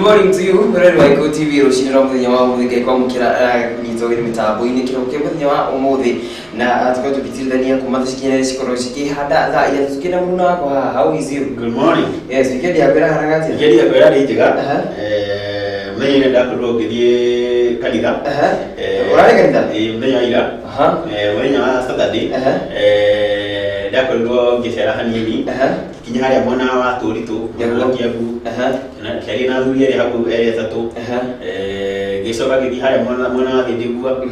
morning to you. Murari wa Gikuyu TV Ruciini Kamau muthige kwa mukira nyitogere mitambo ini kiroke muthenya wa umuthi na tukao tukitirithania kumathikira cikoro cikihanda tha ya tukina muno nako how is you? Good morning. Yes, weekend ya kwera haragati. Weekend ya kwera ri njega. Mwenye ndakorwo ngithie kanitha. Urari kanitha? Mwenye ira. Mwenye wa Saturday. Ndakorwo ngicera hanini. Kinya haria mwana wa turitu ya Kiambu. Na kari na thuri ri haku etatu. Gicoka githi haria mwana wa Thindibua.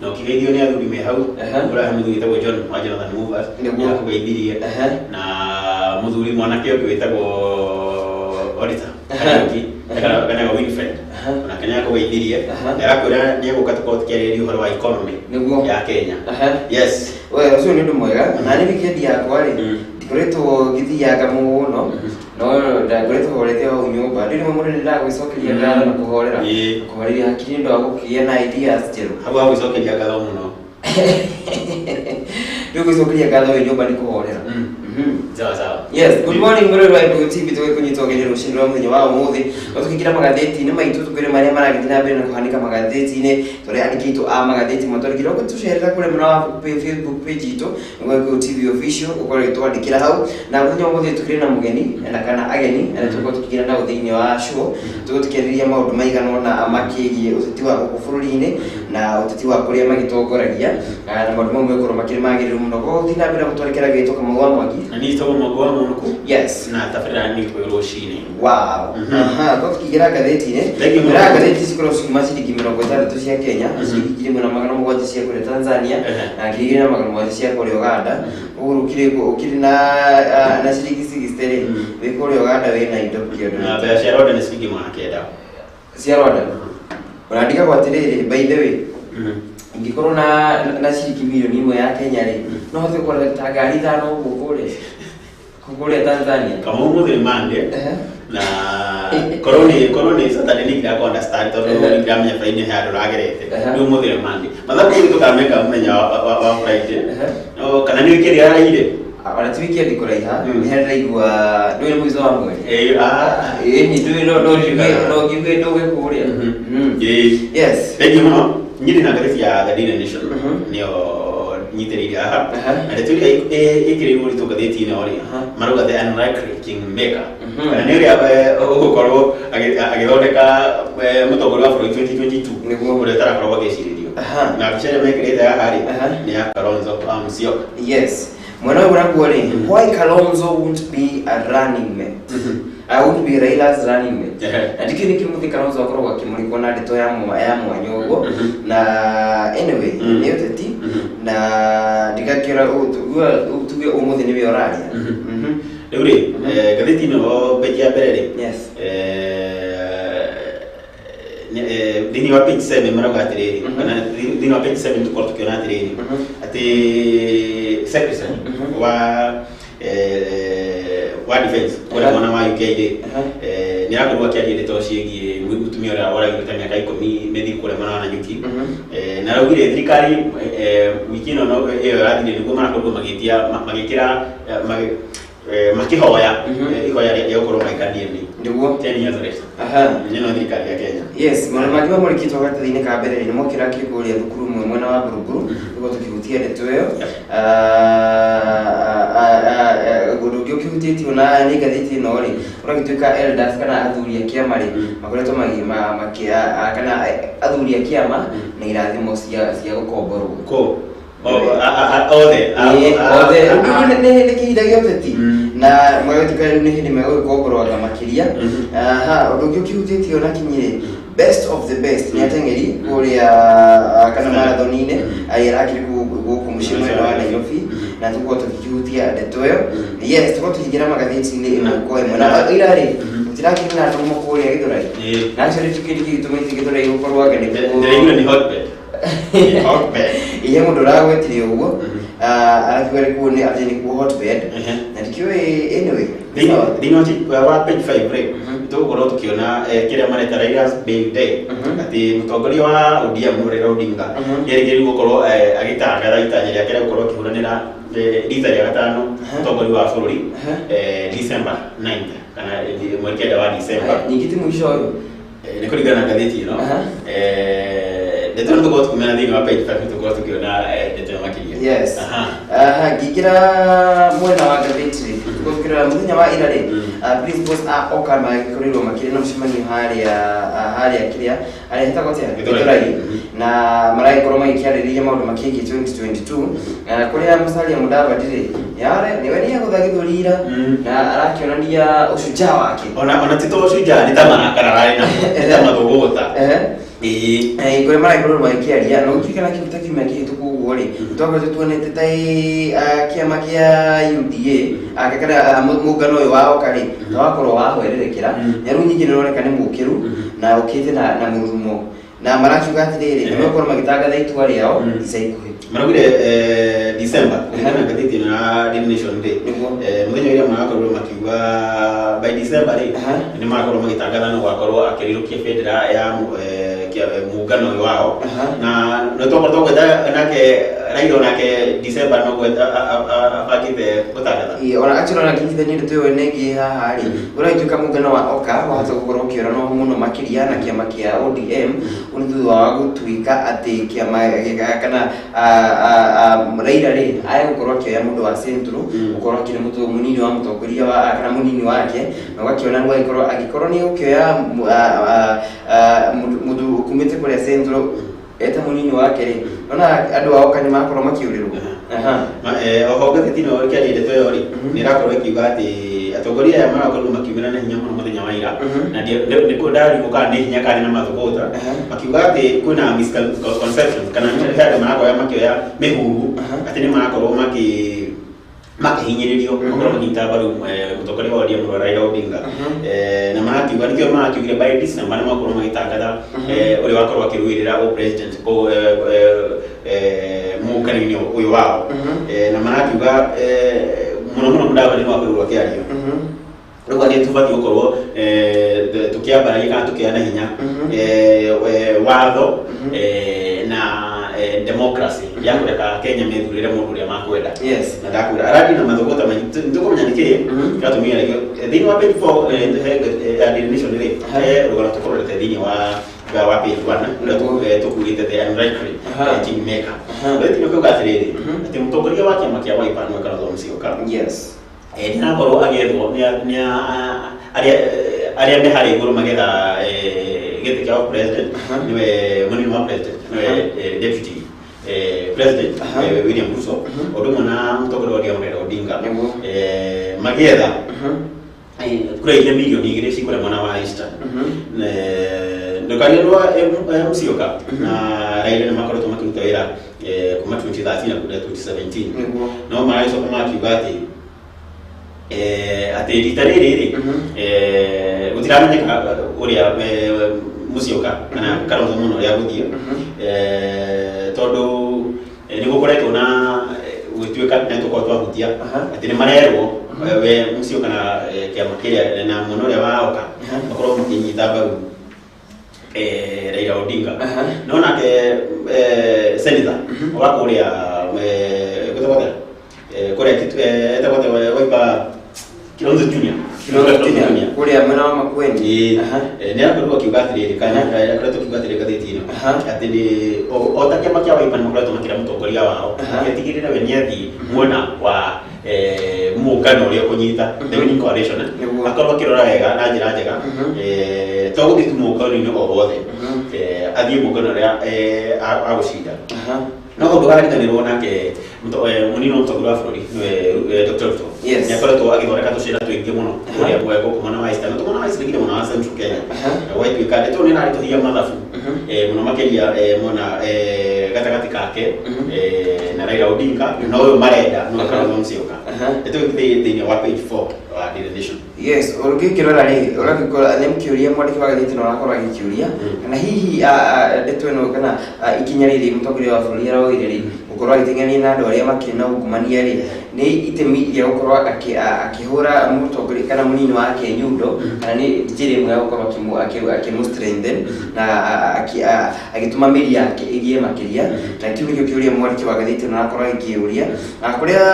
Na ukigeithio ni athuri me hau. Ura muthuri tagwo John wa Jonathan Movers. Ni akugeithirie. Na muthuri mwanake wetagwo Auditor. Kana Winfred. Na Kenya ko weithirie. Ndakwira ni guka tukothikiriria uhoro wa economy ya Kenya. Yes. Wewe ucio ni ndu mwega. Na ni weekend yakwa ri. Ndikoretwo ngithiaga muno. No ndakoretwo horete au nyumba. Ndi mwe munene ndagwicokeria ngatho na kuhorera. Kuhorera hakiri ndo agukia na ideas jeru. Habu agwicokeria ngatho muno. Ndio gwicokeria ngatho nyumba ni kuhorera. Sawa sawa. Yes, good morning Murari wa Gikuyu TV tuwe kunyitogere Ruciini rwa muthenya wa umuthi. Tukikira magatheti ni maitu tukire maria maragithina mbere na kuhanika magatheti ni tore andikito a magatheti motore kiroko tusherera kule mna wa Facebook page itu ngwa Gikuyu TV official ukore twandikira hau na muthenya wa umuthi tukire na mugeni na kana ageni na tuko tukikira na uthiini wa show tuko tukiriria maundu maigano na amakigie uteti wa bũrũri-inĩ na uteti wa kuria magitongoragia na maundu mamwe koro makiri magiriru muno go thina mbere gutwarekera gitu kama wa Mwangi. Ni to Mwangi Munuku. Yes. Na tafadhali ni kwa Ruciini. Wow. Kwa tukigira gatheti ne. Gira gatheti sikoro ciringi 30 cia Kenya, ciringi 1,700 cia kule Tanzania, na ciringi 1,700 cia kule Uganda. Ukiri na ciringi 60 we kule Uganda we na indo kiodo. Na biashara yote ni ciringi 900. Cia Rwanda. Unaandika kwa tiriri by the way. Ingikoro na ciringi milioni 1 ya Kenya ri. No hote kwa tagari thano gukure. Kugule Tanzania. Kama umuthi Monday. Na koroni Saturday ni kira understand to ni kira menya Friday ha nduragerete. Ni umuthi Monday. Mathabu ni tukameka menya wa Friday. No kana ni kiri ara ire. Ara twiki ndi kuraiha. Ni hera igwa ndwe mwizo wa mwezi. Ni ndwe no gibe ndo we kuria. Yes. Thank you no. Nyiri na gari ya The Daily Nation. Nio nyitiriria aha na returi ikiri muri to gatheti ni ori maruga the unlikely kingmaker na ni ria ugukorwo agithondeka mutogori wa bũrũri 2022 niguo uretara korwo giciririo na bicere mekirite hari ni ya Kalonzo Musyoka. Yes, mwana urangu ri why Kalonzo won't be a running mate. I won't be Raila's running mate. Na dikini kimuthi Kalonzo akorwo akimurikwo na ndito ya mwanyogo na anyway ni uteti na ndikakira tuge umuthi ni bioraria. Riu ri gatheti no bekia mbere ri. Yes. Dini wa page 7 maraga atiriri kana dini wa page 7 tuko tukiona atiriri ati secretary wa defense wala mwana wa UKD ni hapo kwa kiadi leto ciegi mutumia ora wala yuta miaka 10 methi kule mwana na nyuki na rugire thirikari wiki no iyo rathi ni ngoma na magitia magikira makihoya ihoya ya ukoro maikadie ni niguo 10 years rest nino thirikari ya Kenya. Yes, mwana magiwa muri kitwa gathiine ka mbere ni mokira kiguria thukuru mwena wa Buruburu niguo tukihutia ndeto iyo gudugio kihutiti ona ni gatheti no ri uragituika elders kana athuri a kiama ri makoretwo makia kana athuri a kiama ni irathimo cia gukomborwo ko ne kihinda gioteti na mwagituka ni hindi megukomborwo makiria gudugio kihutiti ona kinyire best of the best ni atengeri kuria kana marathonine airakiri guku mushimwe wa Nairobi na tuko tukihutia ndeto yo. Yes, tuko tukigira magatheti ni imwe imwe na irari mutiraki na tumo kuria githurai na cyo tukiri tumiti githurai gukorwa gani ni hotbed hotbed iye mundu ragwetirie uguo arakiwa ri kuone ati ni ku hotbed na tikiwe anyway dino wa page 5 break tugukorwo tukiona kiria mareta Raila's big day ati mutongoria wa ODM Raila Odinga yerigeri gukorwo agitangatha itanya ria kiria gukorwo kihuranira rita ria gatano mutongoria wa bũrũri December 9 kana mweri kenda wa December nyingiti mwisho nä kå ringana na ngathäti ä no ndeto nä tå korwo tå kä mena thä inä wa page 5 nä tå korwo tå kä ona ndeto makä ngä kä ra mwena wa ngathäti rä tå kä rora må thenya wa ira rä principals a oka magä korirwo makä rä na må cemanio harä a kä rä a arä hetagwo atä gä tå ragi na maragä korwo magä kä arä rä ria maå ndå makä ngä 2022 kå rä a må caria må ndavadi rä nä we nä agå thagä thå rira na arakä onania å cunja wake ona ti to å cunja nä ta marakarararä na ta mathå gå ta kå rä maragä magä aria na gå tirikana kä ta kiumia kä hä tå kå guo rä twakoretwo tuonete ta kä ama kä a UDA kana må ngano å yå wa oka rä wakorwo wahwererekera na rä u nyingä nä roneka nä må kä ru na å kä te na må rumo na marakiuga atä rä rä nä makorwo magä tangatha itua rä ao ica ikuhä maragire December na ngathäti na Nation Day må thenya å rä a marakorwo makiuga by December rä nä marakorwo magä tangatha no gwakorwo akä kä bendera ya muungano å yå wao na nä twakorwo twagweta nake Raila nake December no gweta abangä te gå tangatha ona actually ona kinyithania ndeto ĩyo nĩngĩ haha rĩ ũratuĩka mũngano wa oka wahota gũkorwo ũkĩoranwo mũno makĩria na kĩama kĩa ODM nĩ thutha wa gũtuĩka atĩ kĩama kana Raila rĩ agũkorwo akĩoya mũndũ wa Central gũkorwo akĩrĩ mũnini wa mũtongoria kana mũnini wake na ũgakĩona nĩ agĩkorwo nĩ gũkĩoya mũndũ ũkumĩte kũrĩa Central eta munini wake ri ona andu ao kani makorwo makiurirwo oho ngathĩti no kĩaria ndeto ĩyo rĩ nĩ ĩrakorwo ĩkiuga atĩ atongoria aya marakorwo makiumĩra na hinya mũno mũthenya wa ira na ndĩkũ ndarigwo kana nĩ hinya kana nĩ mathũgũta makiuga atĩ kwĩna misconceptions kana nĩ andũ marakorwo makĩoya mĩhuhu atĩ nĩ marakorwo makihinyĩrĩrio makorwo makĩnyita mbaru mũtongoria wa ODM Raila Odinga na marakiuga nĩkĩo marakiugire by December nĩ makorwo magĩtangatha ũrĩa wakorwo akĩrũĩrĩra o president mũngano-inĩ ũyũ wao na marakiuga mũno mũno mũndavadi no akorirwo akĩario rĩu atĩ tũbatiĩ gũkorwo tũkĩambararia kana tũkĩana hinya watho na democracy ya kũreka Kenya methurĩre mũndũ ũrĩa makwenda na ndakwĩra arathi na mathogota maingĩ nĩtũkũmenya nĩkĩ kĩratũmia thĩinĩ wa page 4 nation rĩ rũgano tũkororete thĩinĩ wa page 1 ũrĩa tũkuĩte the unlikely kingmaker rĩu nĩkuuga atĩrĩrĩ atĩ mũtongoria wa kĩama kĩa Wiper nĩwe Kalonzo Musyoka ndĩrakorwo agethwo nĩ arĩa me harĩ igũrũ magetha gĩtĩ kĩa president niwe mũnini wa president niwe deputy president William Ruto ũndũ ũmwe na mũtongoria wa ODM Raila Odinga magetha kura ile milioni igĩrĩ cikũrĩa mwena wa Eastern ndũkaria rwa Musyoka na Raila nĩ makoretwo makĩruta wĩra kuma 2013 na kuja 2017 no maracoka makiuga atĩ rita rĩrĩ gũtiramenyeka ũrĩa Musyoka kana Kalonzo mũno ũrĩa gũthiĩ tondũ nĩ gũkoretwo na gũtuĩka nĩ tũkorwo twahutia atĩ nĩ marerwo we Musyoka na kĩama kĩrĩa na mũno ũrĩa wa oka makorwo makĩnyita mbaru Raila Odinga no nake senator wa kũrĩa kũrĩa Wiper Kalonzo Junior kuria mwena wa Makueni nĩ akorirwo akiuga atĩrĩrĩ kana akoretwo akiuga atĩrĩrĩ ngathĩti-inĩ atĩ o ta kĩama kĩa Wiper nĩ makoretwo makĩra mũtongoria wao agĩtigĩrĩra we nĩ athiĩ mwena wa mũngano ũrĩa ũkũnyita the winning coalition akorwo akĩrora wega na njĩra njega to gũthiĩ tu mũngano-inĩ o wothe athiĩ mũngano ũrĩa agũcinda no ũndũ harariganĩrwo nake mũnini wa mũtongoria wa bũrũri nĩwe Dr. Ruto nĩ akoretwo agĩthondeka tũcĩra tũingĩ mũno ũrĩa gũkũ mwena wa Eastern tũmwana wa Eastern mwena wa Central Kenya waituĩka ndeto nĩ ĩrarĩtũhia mathabu mũno makĩria mwena gatagatĩ kake na Raila Odinga no ũyũ marenda no Kalonzo Musyoka ndeto thĩinĩ wa page 4 wa Daily Nation ũngĩkĩrora rĩ ũrakĩkora nĩ mũkĩũria mwandĩki wa gathĩti na ũrakorwo agĩkĩũria kana hihi ndeto ĩno kana ikinya rĩrĩ mũtongoria wa bũrũri aroire rĩ gũkorwo agĩteng'ania na andũ arĩa makĩrĩ na ungumania rĩ nĩ itemi iria gũkorwo akĩhũra mũtongoria kana mũnini wake nyundo kana nĩ njĩra ĩmwe ya gũkorwo akĩmũ-strengthen na agĩtũma mĩri yake ĩgĩe makĩria na kĩu nĩkĩo kĩũria mwandĩki wa gathĩti na arakorwo agĩkĩũria na kũrĩa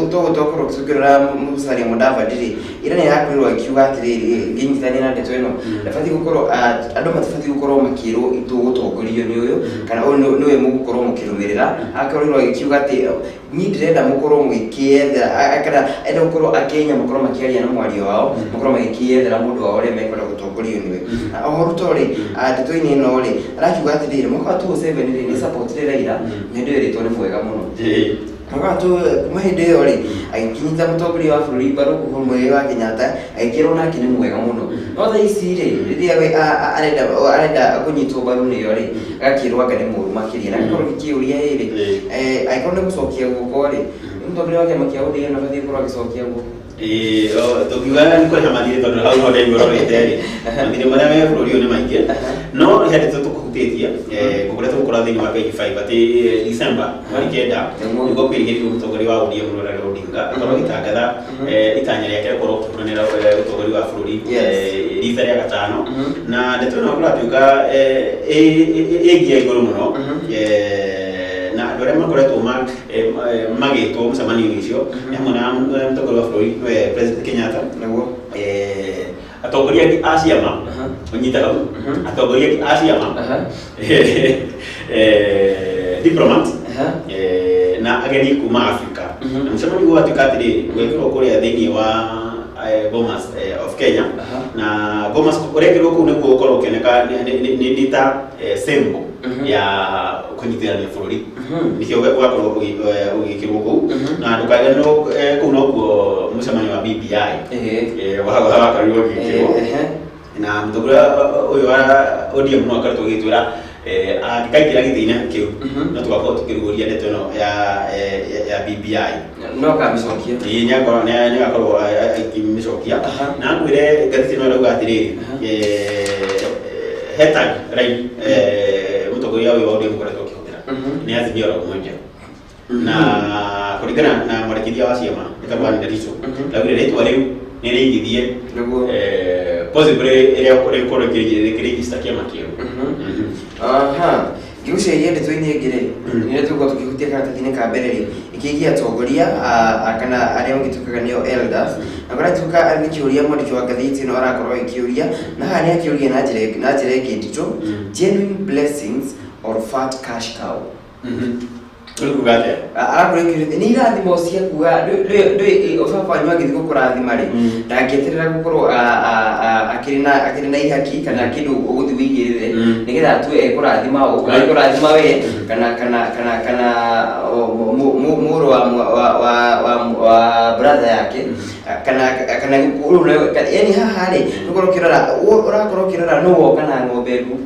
utokoro kusukira musari mudava diri ira ne yakwirwa kiuga atiri nginyithani na ndeto ino ndafati gukoro andu matafati gukoro makiro itu gutongorio ni uyu kana niwe mugukoro mukirumirira akarirwa kiuga ati nyidirenda mukoro mwikiethera akana ende gukoro akenya mukoro makiaria na mwario wao mukoro magikiethera mundu wao ri mekora gutongorio niwe oho rutori ndeto ini no ri arakiuga atiri mwaka 2007 ni support Raila ndio ritwa ni mwega muno Wakatu mahinde yori aikinyita mutongoria wa bururi baro kuhumwe wa Kenyatta aikirwo nake ni mwega muno no tha ici ri riria we arenda kunyitwo baro ni yori agakirwo aka ni muru makiria na korwo kiuria iri aikorwo ni gucokia guko ri mutongoria wa kema kia UDA na bathi korwo agicokia guko tukiuga ni kuri hamadi tondu hau no ndai ngoro riteri ndire maria me bururi ni maingi no hende tukuhutithia kugura tukora thini wa page 5 ati December mweri kenda niguo kwirigiria mutongoria wa UDA Murora Odinga akorwo gitangatha itanya riake rikorwo kuronera mutongoria wa bururi rita ria gatano na ndeto no kuratuika egia iguru muno na andå arä a makoretwo magätwo må cemanio icio nä hamwe na mutongoria wa bururi President Kenyatta atongoria a ciama unyita hau atongoria a ciama diplomat na ageni kuma Africa na mcemanio wa tukatiri gwekirwo kuria thiini wa Bomas of Kenya na Bomas kurekirwo ku niguo ukorwo ukioneka ni ta symbol ya kunyitithania bururi nikio gwakorwo ugikirwo ku na ndukageno ku no kuo mucemanio wa BBI wakarirwo ugikirwo na mutongoria uyu wa ODM no akaretwo gitwira akaikira githina kiu no tugakorwo tukiriguria ndeto no ya BBI no kamicokia nĩagakorwo akimicokia na ngwire ngathĩti no rauga atiriri hashtag right mutongoria uyu wa ODM koretwo kihũthĩra nĩ azimio la umoja na kũringana na mwarekithia wa ciama ĩtagwo Anne Nderitu raugire rĩtwa rĩu nĩ rĩigithie possibly ĩrĩa kũrĩkorwo kĩregister kĩama kĩu Gikuyu ndeto ini ngire ni tuko tukihutia karatathini ka mbere ri ikigia atongoria kana aria ngitukaga nio elders na bara tuka ni kiuria mwandiki wa gatheti no arakorwo ikiuria na hani akiuria na njire ngindito genuine blessings or fat cash cow Tulugate arakurikirite ni irathimo cia kuga ndui obaba nywa githiko kurathima ri ndangieterera gukorwo akiri na ihaki kana kindu uguthi wigirire nigetha tu kurathima o kurathima we kana muro wa brother yake kana yani haha ri ngukorwo kirora urakorwo kirora no woka na ng'ombe ru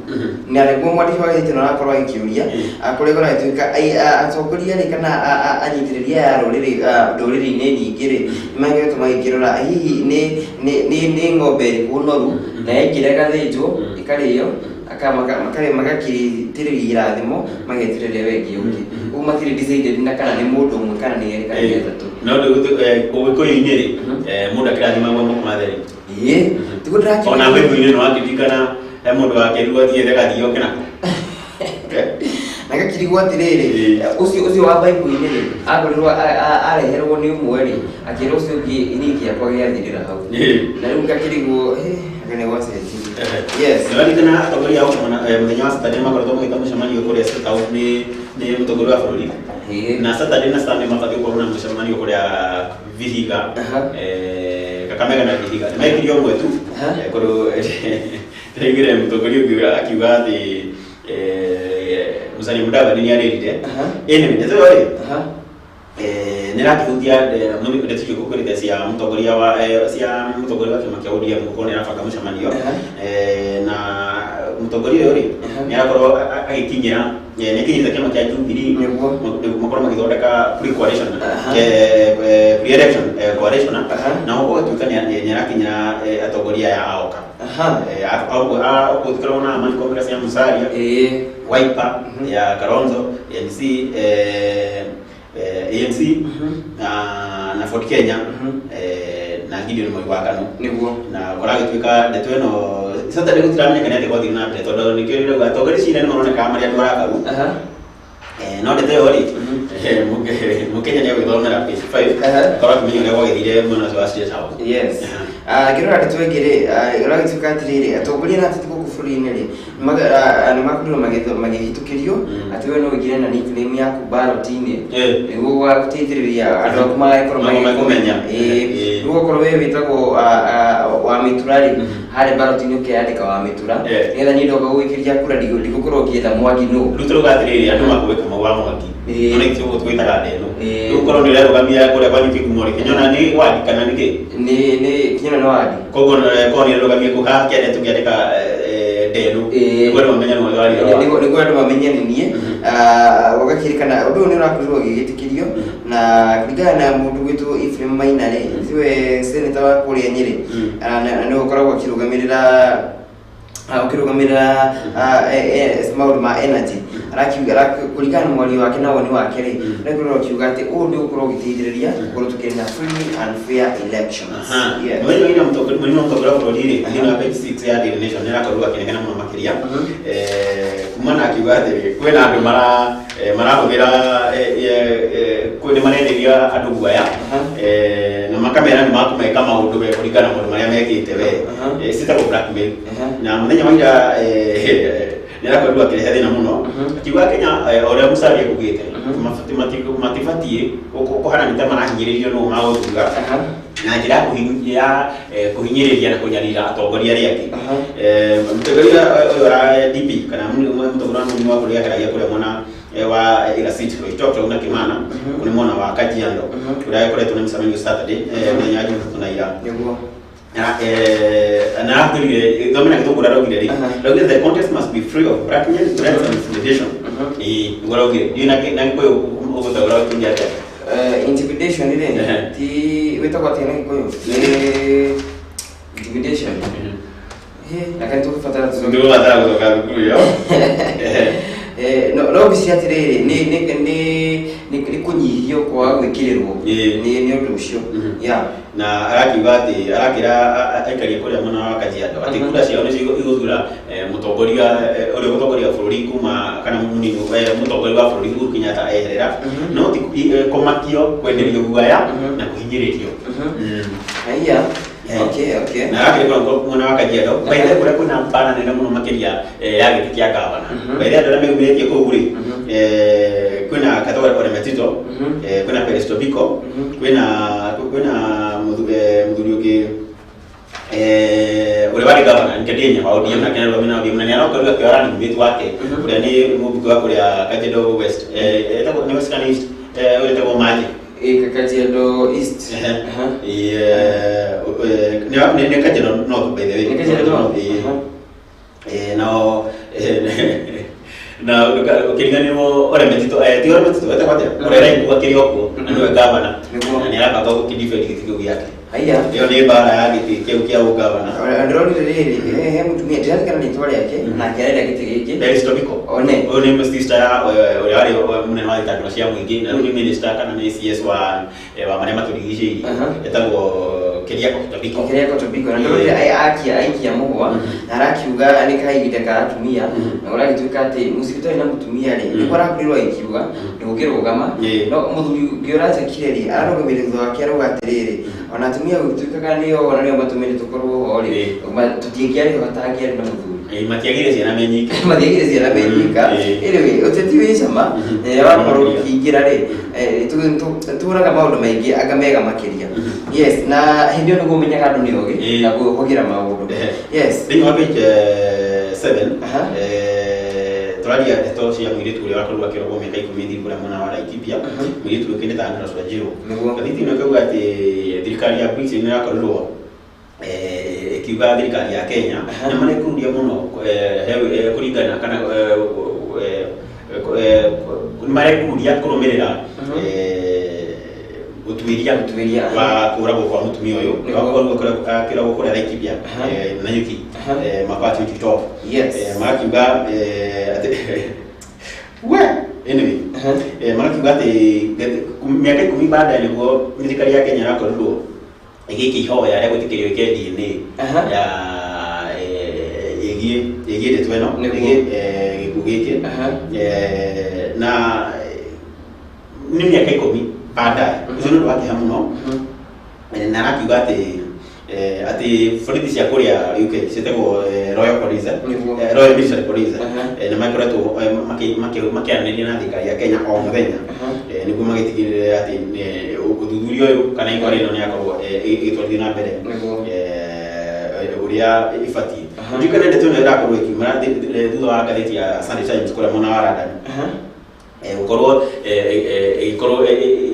na rĩmwe mwandiki wa gatheti no arakorwo akiuria akuregora ituika atongoria ri kana anyitiriria ya rũrĩrĩ-inĩ nyingĩ ri magĩretwo magĩkĩrora hihi nĩ ng'ombe ĩrĩkũ noru na yaingĩra ĩgathĩnjwo ĩkarĩo magakitirĩria irathimo magetirĩria wengi ũngĩ ũguo matirĩ decided na kana nĩ mũndũ ũmwe kana nĩ erĩ kana nĩ atatũ no ũgĩkũyũ-inĩ ri mũndũ akĩrathimagwo moko matheri tigũndĩrakĩ ona mbegũ-inĩ no akĩririkana he mũndũ wakĩrigwo thiethe gathiĩ oke nako na gakirigwo atiriri ucio wa Bible-inĩ ri akorirwo areherwo nĩ ũmwe ri akĩrwo ucio ũngĩ iniki akwa gĩathirĩra hau na rĩu gakirigwo nĩ gwacenjia yes nĩ kana atongoria ao mũthenya wa Saturday makoretwo magĩta mũcemanio kũrĩa State House nĩ mũtongoria wa bũrũri na Saturday na Sunday mabatiĩ gũkorwo na mũcemanio kũrĩa Vihiga Kakamega na Vihiga nĩ mekire ũmwe tu kũrũ ndĩraiguire mũtongoria ũngĩ akiuga atĩ Musalia Mudavadi ni arerire ene ndeto yori nirakihutia ndeto cyo gukorera cia mutongoria wa kima kia ODM kuko ni arafaka mucemanio na mutongoria yori ni arakorwo agikinyira ni kinyita kima kia Jubilee mukorwo magithondeka pre-coalition pre-election coalition na uko tukania ni arakinyira atongoria ya AOKA au kutukana na Amani Congress ya Musalia Wiper ya Kalonzo ANC na Ford Kenya na Gideon Mwakano niguo na koragituika ndeto eno Saturday gutiramenyekana ati gwathi na ndeto ndo nikirire gwatongoria cina ni maroneka mari andu arakaru no ndeto yo ri mukenya ni gwithomera page 5 kora kimenyo ni gwagithire mwana wa State House. Yes. Kiro ati twegere ira gituka atiriri atongoria na ati gukufuri-ini ri ni makundo magihitukirio ati we no gire na nickname yaku ballot-ini niguo wa guteithiriria andu aku magaikorwo magimenya niguo korwo we witagwo wa miturari hari ballot-ini ukiyandika wa mitura nigetha ni ndoga gwikiria kura ndigukorwo ngietha Mwangi no rutero gatiriri andu makuwe Kamau wa Mwangi ona itio twitaga ndeno ukorwo ni rerugamia kuria kwa nyuki kumori kinyona ni wadi kana ni ki ni kinyona no wadi kogo ko ni rerugamia ku ha kende tukiandika ndeno kwa ndo menya no wadi ni kwa ndo menya ni nie wagakirikana undu ni urakorirwo gigitikirio na kuringana na mundu gwitu Ephraim Mainare tiwe senator wa kuria Nyeri na no ukoragwo akirugamirira maundu ma energy arakiuga kuringana na mwari wake na woni wake ri niguo akiuga ati ndio ukorwo giteithiriria gukorwo tukirina free and fair elections. Yes. Wewe ina mtogora bũrũri ri ndio na page 6 ya Daily Nation nira korwo akinegena muno makiria kumana akiuga ati kwina andu marahũthĩra kwĩna marenderia andu guaya na makamera ni makumeka maundu we kuringana na maundu maria mekite we sitako blackmail na muthenya wa ira nirakorwo akirehe thina muno akiuga Kenya oria musaria kugite matibatie kuhana nita marahinyiririo no maũtuga na njira kuhinyiriria na kunyarira atongoria aria angi mutongoria uyu wa DP kana mutongoria wa kuria karagia kuria mwana wa Iraciti Loitokto na Kimana kuni mwana wa Kajiando kuria koretwo na msamenyo Saturday muthenya wa ira na actually government akitongora rogire ri rogire the contest must be free of blackmail, threats and intimidation rogire na koyo ugutagora kinja intimidation ile ti wetagwa tena koyo intimidation na kan tu fatara ndio wataka kutoka kuyo no bisiatiriri ni kunyihio kwa gwikirirwo ni undu ucio na arakiuga ati arakira aikaria kuria mwana wa Kajiado ati kura ciao ni ciguthura mutongoria uria gutongoria bũrũri kuma kana munini mutongoria wa bũrũri Uhuru Kenyatta eherera no ti komakio kwenderio guaya na kuhinyiririo haya. Okay. Na akiri kwa mwana wa Kajiado baada kura kuna mpana nenda muno makiria ya giti kia gavana baada ndio megumetie ko guri kuna katoa kwa Metito kuna Peristo Biko kuna mudhurioke ule wali gavana nikadenya wa ODM na Kenya Romina ODM na niaro kwa kwa ni mbetu wake ule ni mbugo wako ya Kajiado West etako ni Western East ule teko maji Kajiado East ni Kajiado North by the way Kajiado North now na ukilinganio ore Metito ti ore Metito etakwate ore rai kwa kirioko ndio gavana ni hapa kwa kidifendi kitu yake haya ndio ni bara ya giti kia gavana ndio ndio mtumia tayari kana ni twale yake na kelele kiti hiki Peristo Biko one minister ya ore wale mnene wa teknolojia mwingine na ni minister kana ni CS wa marema tuligishi etagwo Keriako Tobiko na ndio aikia muhwa na arakiuga anika igite karatumia na ora gituika ati musikito ina mutumia ri ni kwara kurirwa ikiuga ndugirugama no muthuri ngiuraje kireri arogomerezwa wake arogatiriri ona tumia gituika kani yo ona ni matumire tukorwo hori tutikiari batangia na muthuri matiagire ciana menyika anyway uteti wicama wakorwo kiingira ri turaga maundu maingi agamega makiria yes na hindio niguo menyaga andu ni ogi na kugira maundu yes thini wa page 7 turaria ndeto cia mwiritu uria wakorwo akirogwo miaka 10 kuria mwana wa Laikipia mwiritu ukinde ta Andrew Wajiro kathiti no kauga ati thirikari ya Britain ni yakorwo ikiuga thirikari ya Kenya na marekundia muno kuringana kana marekundia kurumirira utuiria wa kuragwo kwa mutumia uyu wakorwo kiragwo kuria Laikipia na Nyuki mapati 2012 yes makiuga we anyway makiuga ati miaka 10 baada ya niguo thirikari ya Kenya yakorwo igiki hoya ya gwitikirio DNA ya egie tweno gikugike na ni miaka 10 baadaye ucio ndio wake hamuno na nakiuga ati borithi cia kuria UK cietagwo Royal Police Royal Military Police na makoretwo makianĩria na thirikari ya Kenya o mũthenya nĩguo magĩtigĩrĩre ati ũthuthuria ũyũ kana igwa rĩno nĩ akorwo ĩgĩtwarithio na mbere ũrĩa ibatiĩ. Ndikana ndeto ĩno ĩrakorwo ĩkiuma thutha wa ngathĩti ya Sunday Times kũrĩa mwena wa London gũkorwo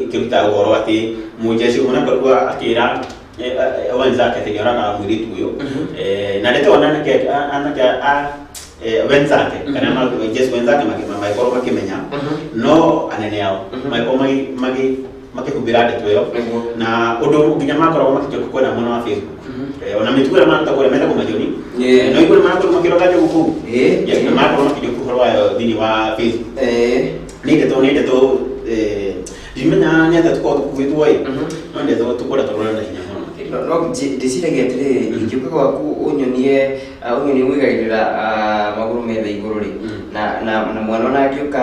ĩkĩruta ũhoro atĩ mũjeshi ũmwe nĩakoretwo akĩra wenzake tegeoraga mwiritu huyo na ndeto anake wenzake kana majeshi wenzake magĩkorwo makĩmenya no anene yao magĩkorwo makĩhũthĩra ndeto ĩyo na ũndũ nginya makoragwo makĩjũka kwenda mwena wa Facebook ona mĩtugo marutagwo meta kũmajoni no igũrũ marakorwo makĩroga njogu kũu na makorwo makĩjũka ũhoro wayo thĩinĩ wa Facebook nĩ ndeto ndimenya nĩ atĩa tũkorwo tũkuĩtwo no ndeto tũkorwo tũrona na hinya no ndiciragia atĩrĩ ingĩũka gwaku ũnyonie mwĩgairĩra magũrũ metha igũrũ rĩ na mwana ona angĩũka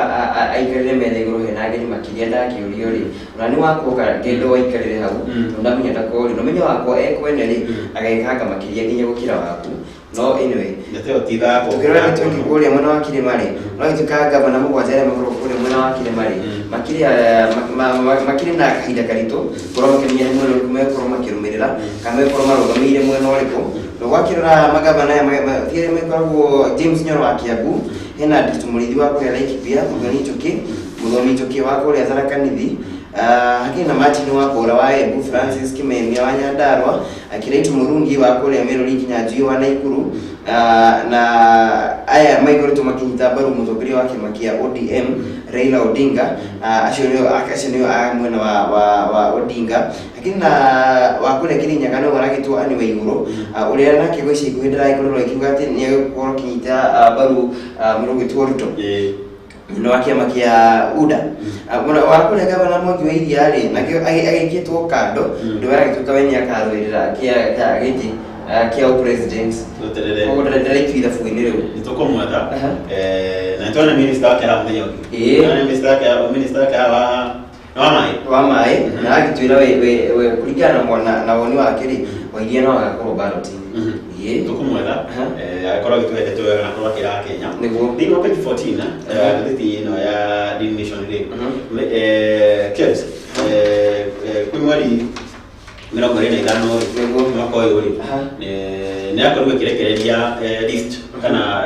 aikarĩre metha igũrũ hena ageni makĩria ndakĩũrio rĩ ona nĩ wakoka ngendo waikarĩre hau ndamenya ndakorĩ no menya wakwa ekwene rĩ agekanga makĩria nginya gũkĩra waku no anyway ndeto titha ũkĩrora gĩtũngĩ kũrĩa mwena wa Kĩrĩma rĩ no gĩtuĩka ngavana mũgwanja arĩa makoragwo kũrĩa mwena wa Kĩrĩma rĩ makĩrĩ na kahinda karitũ korwo makĩmenya nĩ mwena ũrĩkũ mekorwo makĩrũmĩrĩra kana mekorwo marũgamĩire mwena ũrĩkũ no gwakĩrora magavana aya tiarĩa mekoragwo James Nyoro wa Kiambu hena Ndiritu Mũrĩithi wa kũrĩa Laikipia Mũthomi Njũkĩ wa kũrĩa Tharaka Nithi hakĩrĩ na Martin wa Kũra wa Embu Francis Kimemia wa Nyandarua Kiraitu Mũrungi wa kũrĩa Merori nginya Njui wa Naikuru na aya maikoretwo makĩnyita mbaru mũtongoria wa kĩama kĩa ODM Raila Odinga acio nĩo a mwena wa Odinga lakini na wa kũrĩa Kĩrĩnyaga no maragĩtwo Anne Waigũrũ ũrĩa nake gwa ica ikuhĩ ndĩragĩkorirwo akiuga atĩ nĩ egũkorwo akĩnyita mbaru mũrũgĩtwo Ruto no wa kĩama kĩa UDA wa kũrĩa gavana Mwangi wa Iria rĩ nakĩo agĩkĩtwo kando ũndũ waragĩtuĩka we nĩakarũĩrĩra gĩtĩ kĩa president koguo ndaraitu ithabu-inĩ rĩu nĩtũkũmwetha na nĩtwona minister wake haha mũthenya ũngĩ minister wake haha wa maĩ na agĩtwĩra we kũringana na woni wake rĩ wa Iria no agakorwo ballot-inĩ tũkũmwetha akorwo agĩtwendete wega na akorwo akĩraga Kenya thĩinĩ wa page 14 ngathĩti ĩno ya Daily Nation rĩ Kebs kwĩ mweri 25 mwaka ũyũ rĩ nĩakorirwo ĩkĩrekereria list kana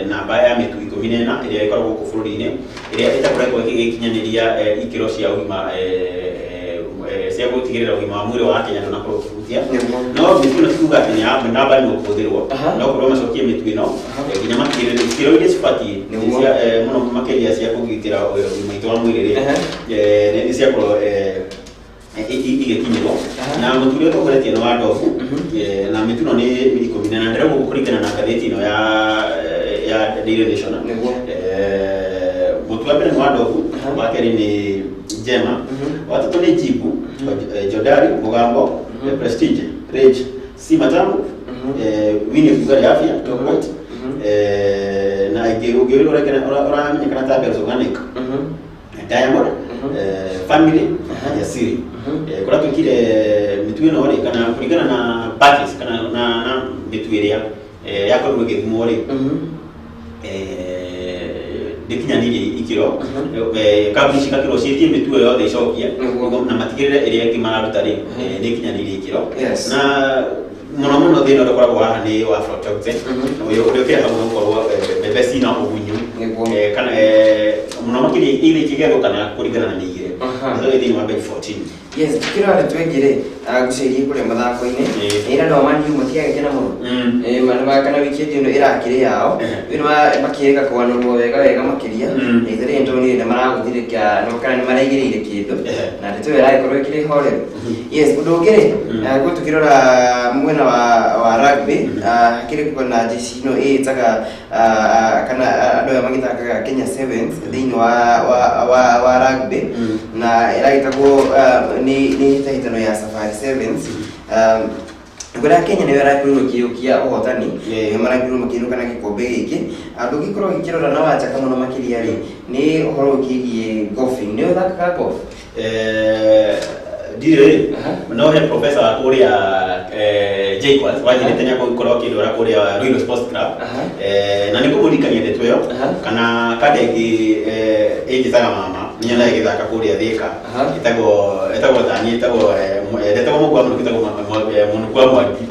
namba ya mĩtu 14 ĩrĩa ĩkoragwo gũkũ bũrũri-inĩ ĩrĩa ĩtakoretwo ĩgĩkinyanĩria ikĩro cia ũgima cia gũtigĩrĩra ũgima wa mwĩrĩ wa Kenya ndũnakorwo ũkĩhutia no mĩtu ĩno tikuga atĩ namba nĩ ũkũhũthĩrwo no korwo macokie mĩtu ĩno nginya matigĩrĩre ikĩro iria cibatiĩ mũno makĩria cia kũgitĩra ũgima witũ wa mwĩrĩ rĩ nĩ ciakorwo igĩkinyĩrwo na mũtu ũrĩa ũtongoretie nĩ wa ndobu na mĩtu ĩno nĩ 10 na ndĩrauga kũringana na ngathĩti ĩno ya Daily Nation mũtu wa mbere nĩ wa ndobu wa kerĩ nĩ Njema wa gatatũ nĩ Jibu Jodari Mũgambo Prestige Rage Si Matamu Winnie Fugari Afya Topot na ũngĩ ũramenyekana ta Bells Organic Diamond Family ya Siri kũrĩa twĩkire mĩtu ĩno rĩ kana kũringana na batches kana na mĩtu ĩrĩa yakorirwo ĩgĩthimwo rĩ ndĩkinyanĩirie ikĩro kambuni cigakĩrwo ciĩtie mĩtu ĩyo yothe icokia na matigĩrĩre ĩrĩa ĩngĩ mararuta rĩ nĩĩkinyanĩirie ikĩro na mũno mũno thĩna ũrĩa ũkoragwo haha nĩ wa aflatoxin ũrĩa ũkĩra hau gũkorwo mbembe cina ũgunyu kana mũno makĩria iria ikĩgethwo kana kũringana na mĩigĩre thĩinĩ wa page 14 yes tukĩrora twengire gũcerie kũrĩa mathako-inĩ ĩra no Man U matiagĩkena mũno kana wiki ĩno ĩrakĩrĩ yao makĩrĩka kwanũrwo wega makĩria ithirĩ ndoni nĩ maragũthirĩkia no kana nĩ maraigĩrĩire kĩndũ na ndeto ĩragĩkorwo ĩkĩrĩ horeru yes ũndũ ũngĩ rĩ tukĩrora mwena wa rugby hakĩrĩ na jeshi ĩno ĩtaga kana andũ aya magĩthakaga Kenya Sevens thĩinĩ wa rugby na ĩragĩtagwo ni tahitano ya Safari Sevens Ngora Kenya nĩ warakurukia kia uhotani marakurukia kana gikombe giki andu gikorwo gikirora na wachaka muno makiria ri ni uhoro ukigie golfing ni uthaka golf dire no he professor kuria Jayquaz wajirite nya gukorwo kidora kuria Royal Sports Club na niko murikania ndeto yo kana kadegi ejithaga mama nyana igithaka kuria thika itago thani itago ndetago mugwa muno kitago Munuku Mwangi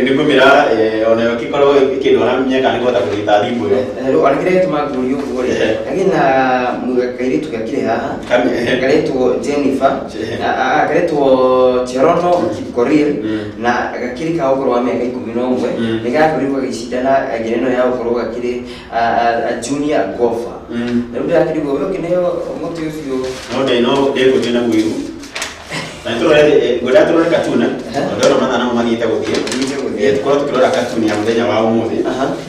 niko mira ona yokikorwo kidora myeka niko takugita thimbo yo alikire tumagurio kuria agina mugakairitu gakire haha karetu Jennifer akaretwo Cherono Kipkorir na gakiri ka ukoro wa miaka 11 nigakorirwo gicindana ngerenwa ya ukoro gakiri junior golfer ndio akirigo yo kineyo mutu ucio no ndego tena mwiru na ntorore goda torore katuna ndoro mana na mama yita guthie tukora tukirora katuni ya muthenya wa umuthi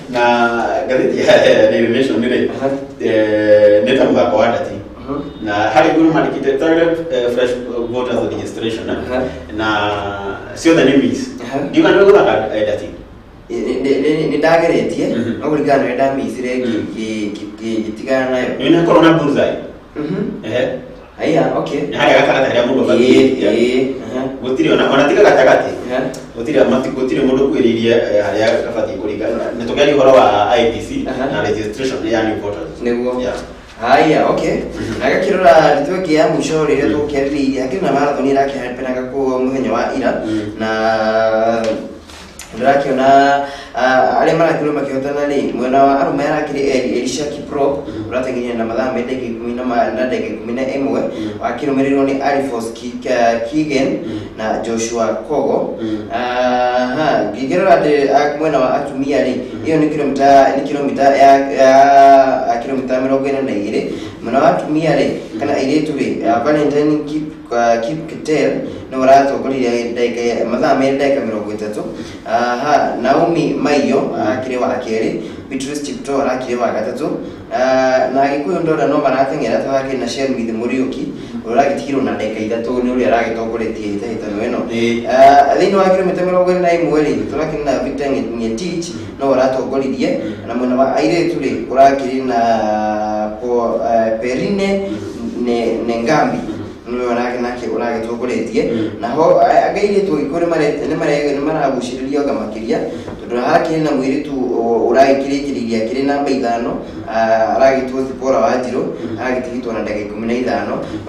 na gatheti ya Daily Nation nire neta mugako wa dati na hari guru marikite target fresh voters registration na sio the names ndio kana gura dati ni dageretie no kuligana na damisire gitigana nayo ni na corona burzai aya okay hari gakara ya mundu bati gutiri ona tika gatagati gutiri mundu kwiririe hari gafati kuligana netokali horo wa IDC na registration ya new voters nego aya okay agakirora ritwe ya musho rire tukeriria akina marathon irake hapena gako muthenya wa ira na ndakiona ale mara kilo makihotana ni mwena wa arume yarakiri Elisha Kiprop uratenginya na madha medeki 10 na ndege 11 akirumirirwo ni Alphonse Kigen na Joshua Kogo gigera de mwena wa atumia ni hiyo ni kilomita ya kilomita 42 mwena wa atumia ni kana ile tuli Valentine Kip Ketel no warato kuli ya madha medeki 33 Naomi Mayo akire wa akere Beatrice Chipto akire wa gatatu na Gikuyu ndora no baratengera twake na Shell with Muriuki uragitikiro na ndeka 3 ni uri aragitokoretie itahitano eno thini wa kilomita 41 twake na Victor Ngetich no waratongoririe na mwena wa aire tuli urakiri na Perine Nengambi niwe wanake uragitokoretie naho agaire tu ikore ni maragushiririo gamakiria tondu hake na mwiritu uragikirikiria kiri namba 5 aragitwo Zipora wa Njiro aragitigitwo na ndagika 15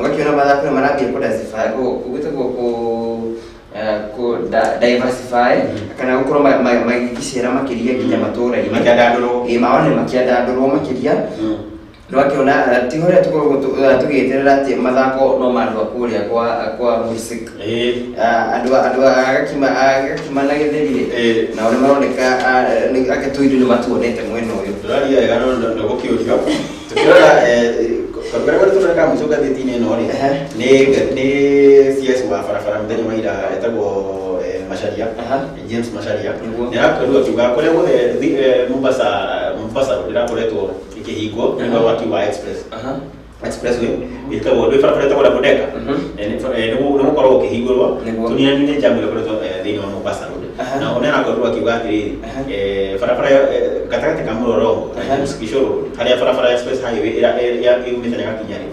ngakiona mathako marambia ko diversify kana gukoro magicira makiria kinya matora makiandanduro maone makiandanduro makiria Rwakiona tihore tugeterera ati mathako no mandu akuria kwa music andu agakima na githerire na one maroneka aketuidu ni matuonete mwena uyu turaria ega no ndogokiurio tukirora kabera tureka mucoka thitine no ri ni CS wa farafara muthenya maira etagwo Masharia James Masharia ni akorwa kiuga kole gothe Mombasa ndirakoretwo ikihingo ndio waki wa expressway ikawo ndo farafara etagwo bodeka ni mukorwo ukihingurwa tuniani ni jamu ikoretwo thini wa Mombasa na onena akorwa kiuga atiri farafara gatagati ka Muroro Musikishoro haria farafara express highway ya umethanya gakinyari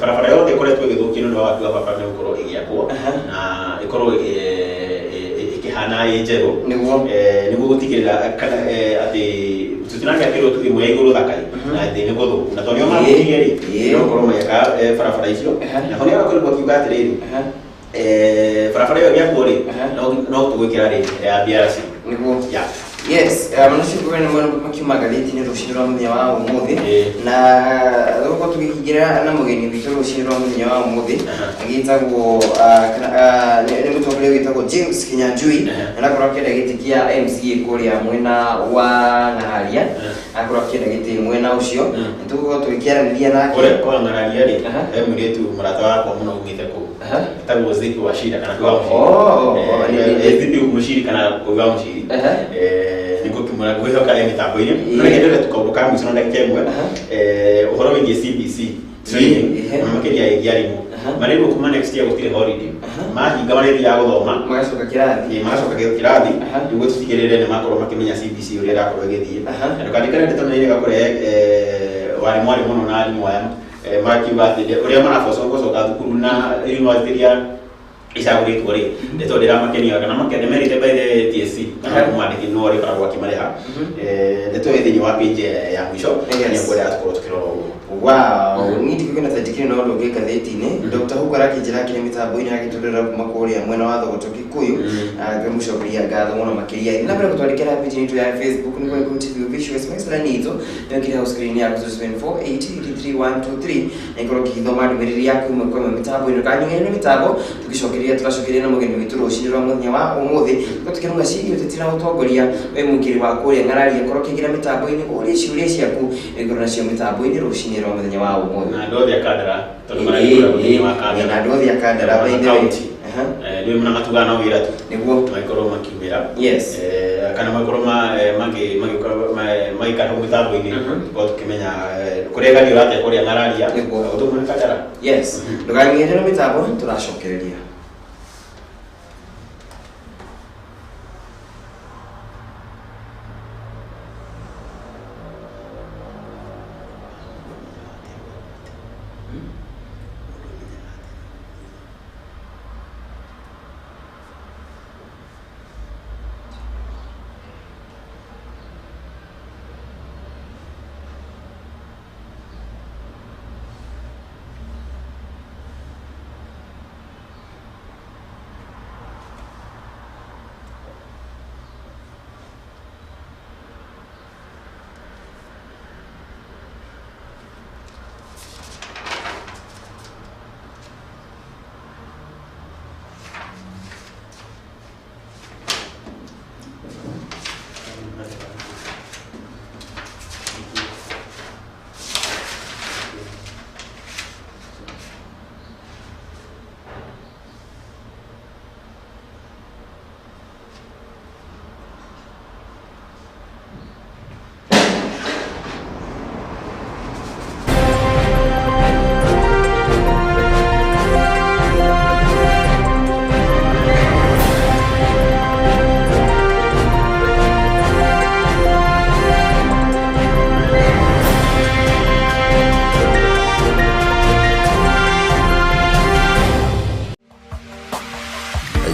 farafara yote ikoretwo igithukio ndo waki wa farafara ni ukorwo igiakwo na ikorwo hana ejero nigo gutikirira kana ati tutinanga kiro tu imwe iguru thakari na thini guthu na tonyo ma gutigeri no koroma yaka farafara icio na honia akorwo kiuga atiriri farafara yo ya kuri no tugwikira ri ya BRC nigo ya yes manashukuru ni mwana makiuma galeti ni rushindwa muthenya wa umuthi na thoko tugikigira na mugeni witu rushindwa muthenya wa umuthi agitagwo ni mutogole witagwo James Kinyanjui na korokera gitikia MCA kuria mwena wa Ngararia akorokera giti mwena ucio nitugo tugikiaraniria nake kwa Ngararia ri muritu murata wako muno ugite ku tagwo zipi wa shida kana kwa ni zipi umushiri kana kwa umushiri niko kimura guhoka ya mitambo ine nregedere tukabuka mu sino ndakemwe uhoro wingi CBC training makeria yarimu marero kuma next year gutire holiday mahinga mareri ya guthoma magacoka kirathi niguo tutigirire ni makorwo makimenya CBC uria irakorwo igithie na kandikana nditomeire gakore wari mwari muno na alimu aya makiuga atĩ ũrĩa maracoka thukuru na university ya icagũrĩtwo rĩ nĩtondũ ndĩramakenia kana merite by the TSC kana kũmandĩki no rĩkoragwo akĩmarĩha nĩtũĩ thĩinĩ wa page ya mũico nĩkũrĩa tũkorwo tũkĩrora ũguo. Wow, niti kwĩna tajikiri no ndo gĩka thĩti-inĩ Dr. Hugo arakĩnjĩra kĩrĩ mĩtambo-inĩ agĩtũrĩra kuma kũrĩa mwena wa Thogoto Gikuyu agĩmũcokeria ngatho mũno makĩria na mbere gũtwandĩkĩra page itũ ya Facebook nĩ kwa TV Visuals Mixer nito nĩkĩrĩa ho screen ya 0748833123 nĩkorwo kĩthoma ndũmĩrĩri yaku ĩmwe kwa ĩmwe mĩtambo-inĩ kanyũng'ĩrĩ nĩ mĩtambo tũcokeria na mũgeni witũ rũcinĩ rwa mũthenya wa ũmũthĩ tũkĩruga cirio tũtira ũtongoria we mũkĩrĩ wa kũrĩa ng'araria korwo kĩgira mĩtambo-inĩ ũrĩa ciũria ciaku ĩkorwo nacio mĩtambo-inĩ rũcinĩ rwa mũthenya wa ũmũthĩ na ndothi akandara tondũ maragĩra mũthenya wa kandara na ndothi akandara county ndio mna matugana wĩra tu nĩguo maikorwo makiumĩra yes kana makorwo magĩikara mĩtambo-inĩ tũkorwo tũkĩmenya kũrĩa gari ũratĩa kũrĩa ng'araria ũtũmwe na kandara yes ndũkariganĩrwo nĩ mĩtambo tũracokereria.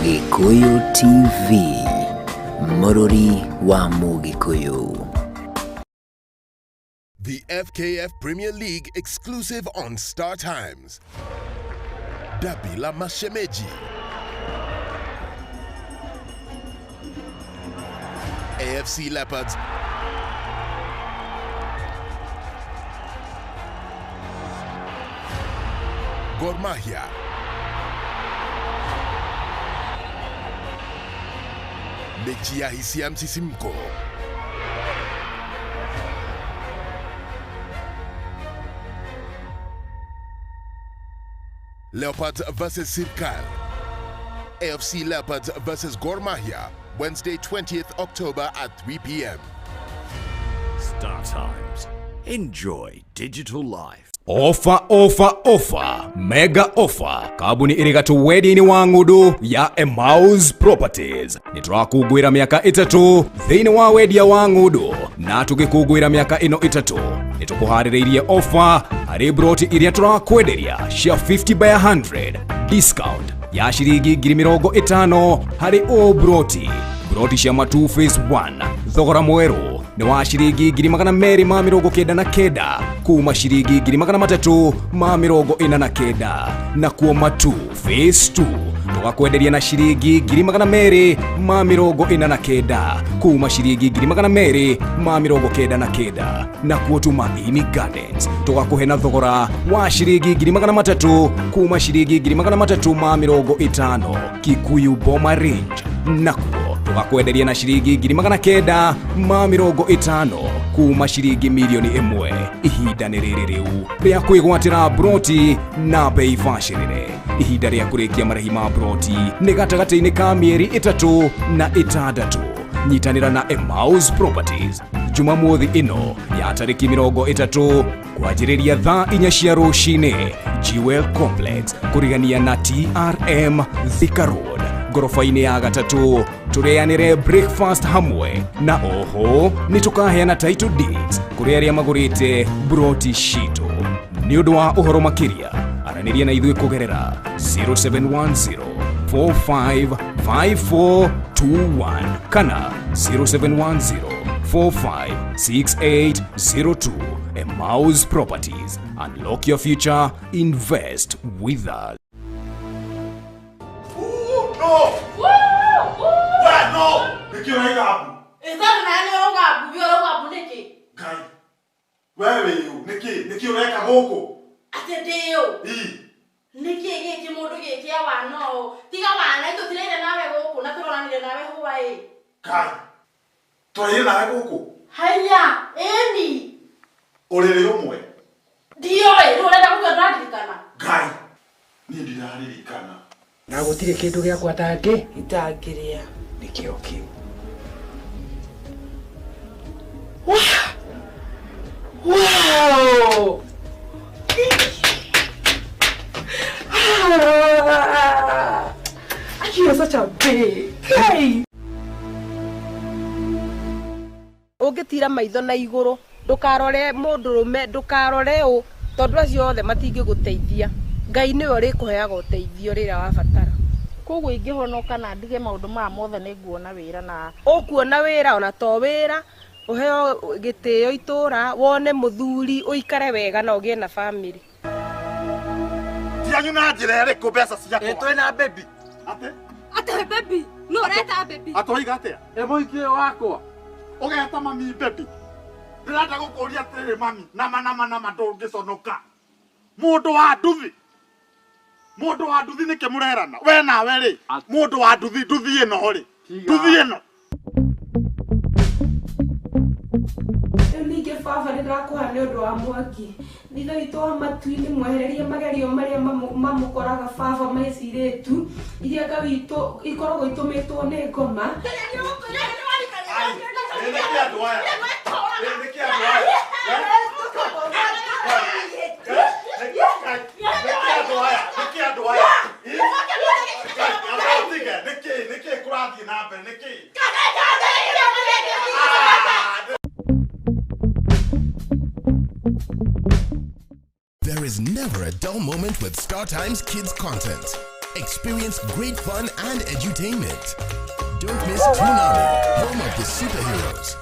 Gikuyu TV, Mururi wa Mugikuyu. The FKF Premier League exclusive on Star Times. Dabila Mashemeji. AFC Leopards Gor Mahia. Mechi ya hisia msisimko. Leopards versus Sirkal. AFC Leopards versus Gor Mahia, Wednesday 20th October at 3 p.m. Star Times. Enjoy digital life. Offer, mega offer. Kabuni irigatu wedding wa ngudu ya Emmaus Properties. Nitrakugwira miaka 3 thini wa wedia wa ngudu na tugikugwira miaka ino 3. Nitukuhaririirie offer hari broti iria turakwenderia cia 50 by 100 discount ya shiringi 50,000 hari o broti cia matu phase 1 thogora mweru ni wa shiringi 299 kuma shiringi 349 na kuo matu phase 2 tugakwenderia na shiringi 249 kuma shiringi 299 na kuo Tumaini Gardens tugakuhe na thogora wa shiringi 300 kuma shiringi 350 Gikuyu Boma Range na kuo tugakwenderia na shiringi 950 kuma shiringi 1,000,000 ihinda nĩ rĩrĩ rĩu rĩa kwĩgwatĩra broti na bei bacĩrĩre. Ihinda rĩa kũrĩkia marĩhi ma broti nĩ gatagatĩ-inĩ ka mĩeri 3 na 6. Nyitanĩra na Emmaus Properties Jumamothi ino ya tarĩki 30 kwanjĩrĩria thaa 4 cia rũcinĩ Jewel Complex kurigania na TRM Thika Road gorofa-inĩ ya gatatũ. Tũrĩanĩre breakfast hamwe na oho nĩ tũkaheana title deeds kũrĩ arĩa magũrĩte broti citũ. Nĩ ũndũ wa ũhoro makĩria aranĩria na ithuĩ kũgerera 0710 455421 kana 0710 456802. Emmaus Properties. Unlock your future. Invest with us. No! Where no? Niki uraiga hapo. Ithana na ni uroga hapo, bi uroga hapo niki. Kai. Wewe yu, niki ureka goko. Ate dio. Niki giki mundu giki awano. Tiga wana ito tirene nawe goko, na turonanire nawe huwa Kai. Twaire nawe goko. Haya, eni. Orere umwe. Dio ri urenda kugadirikana. Kai. Ni ndiraririkana. Na gutire kindu gia kwatangi Itangiria. nikio kiu. Wow! You're such a big guy. Ungitira maitho na iguru ndukarore mundurume ndukarore u tondu acio othe matingiguteithia. Ngai niwe urikuheaga uteithio rira wabatara. Koguo ingihonoka na ndige maundu ma mothe niguona wira na ukuona wira ona to wira uheo gitio itura wone muthuri uikare wega na ugie na family. Tianyu na njira iriku mbeca ciakwa. Etwe na baby. ate baby no reta baby Atoiga atia? Muikie wakwa. Ugeta mami baby. Ndĩrenda gũkũria atĩrĩrĩ mami, nama ndũngĩconoka. Mũndũ wa nduthi nĩkĩ mũrerana? We nawe rĩ, mũndũ wa nduthi ĩno rĩ. Nduthi ĩno. Ninge baba nĩndakũha nĩ ũndũ wa Mwangi. Thitha witũ wa matu-inĩ mwehererie magerio marĩa mamũkoraga baba maicirĩtu iria Ngai witũ ikoragwo itũmĩtwo nĩ ngoma. There is never a dull moment with StarTimes Kids content. Experience great fun and edutainment. Don't miss Toonami, home of the superheroes.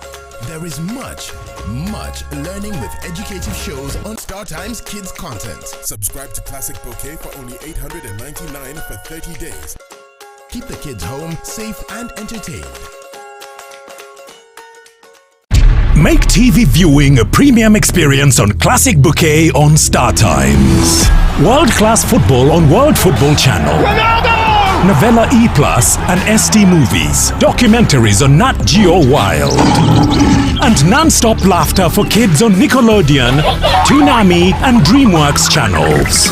There is much learning with educative shows on StarTimes Kids content. Subscribe to Classic Bouquet for only $899 for 30 days. Keep the kids home, safe and entertained. Make TV viewing a premium experience on Classic Bouquet on StarTimes. World-class football on World Football Channel. Ronaldo! Novella E+, and ST Movies. Documentaries on Nat Geo Wild. And non-stop laughter for kids on Nickelodeon, Toonami, and DreamWorks channels.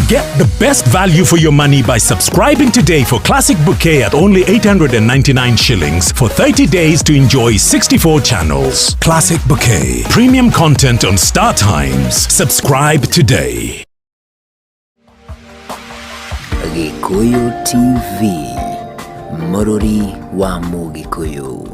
Get the best value for your money by subscribing today for Classic Bouquet at only 899 shillings for 30 days to enjoy 64 channels. Classic Bouquet. Premium content on StarTimes. Subscribe today. Gikuyu TV, Mururi wa Mugikuyu.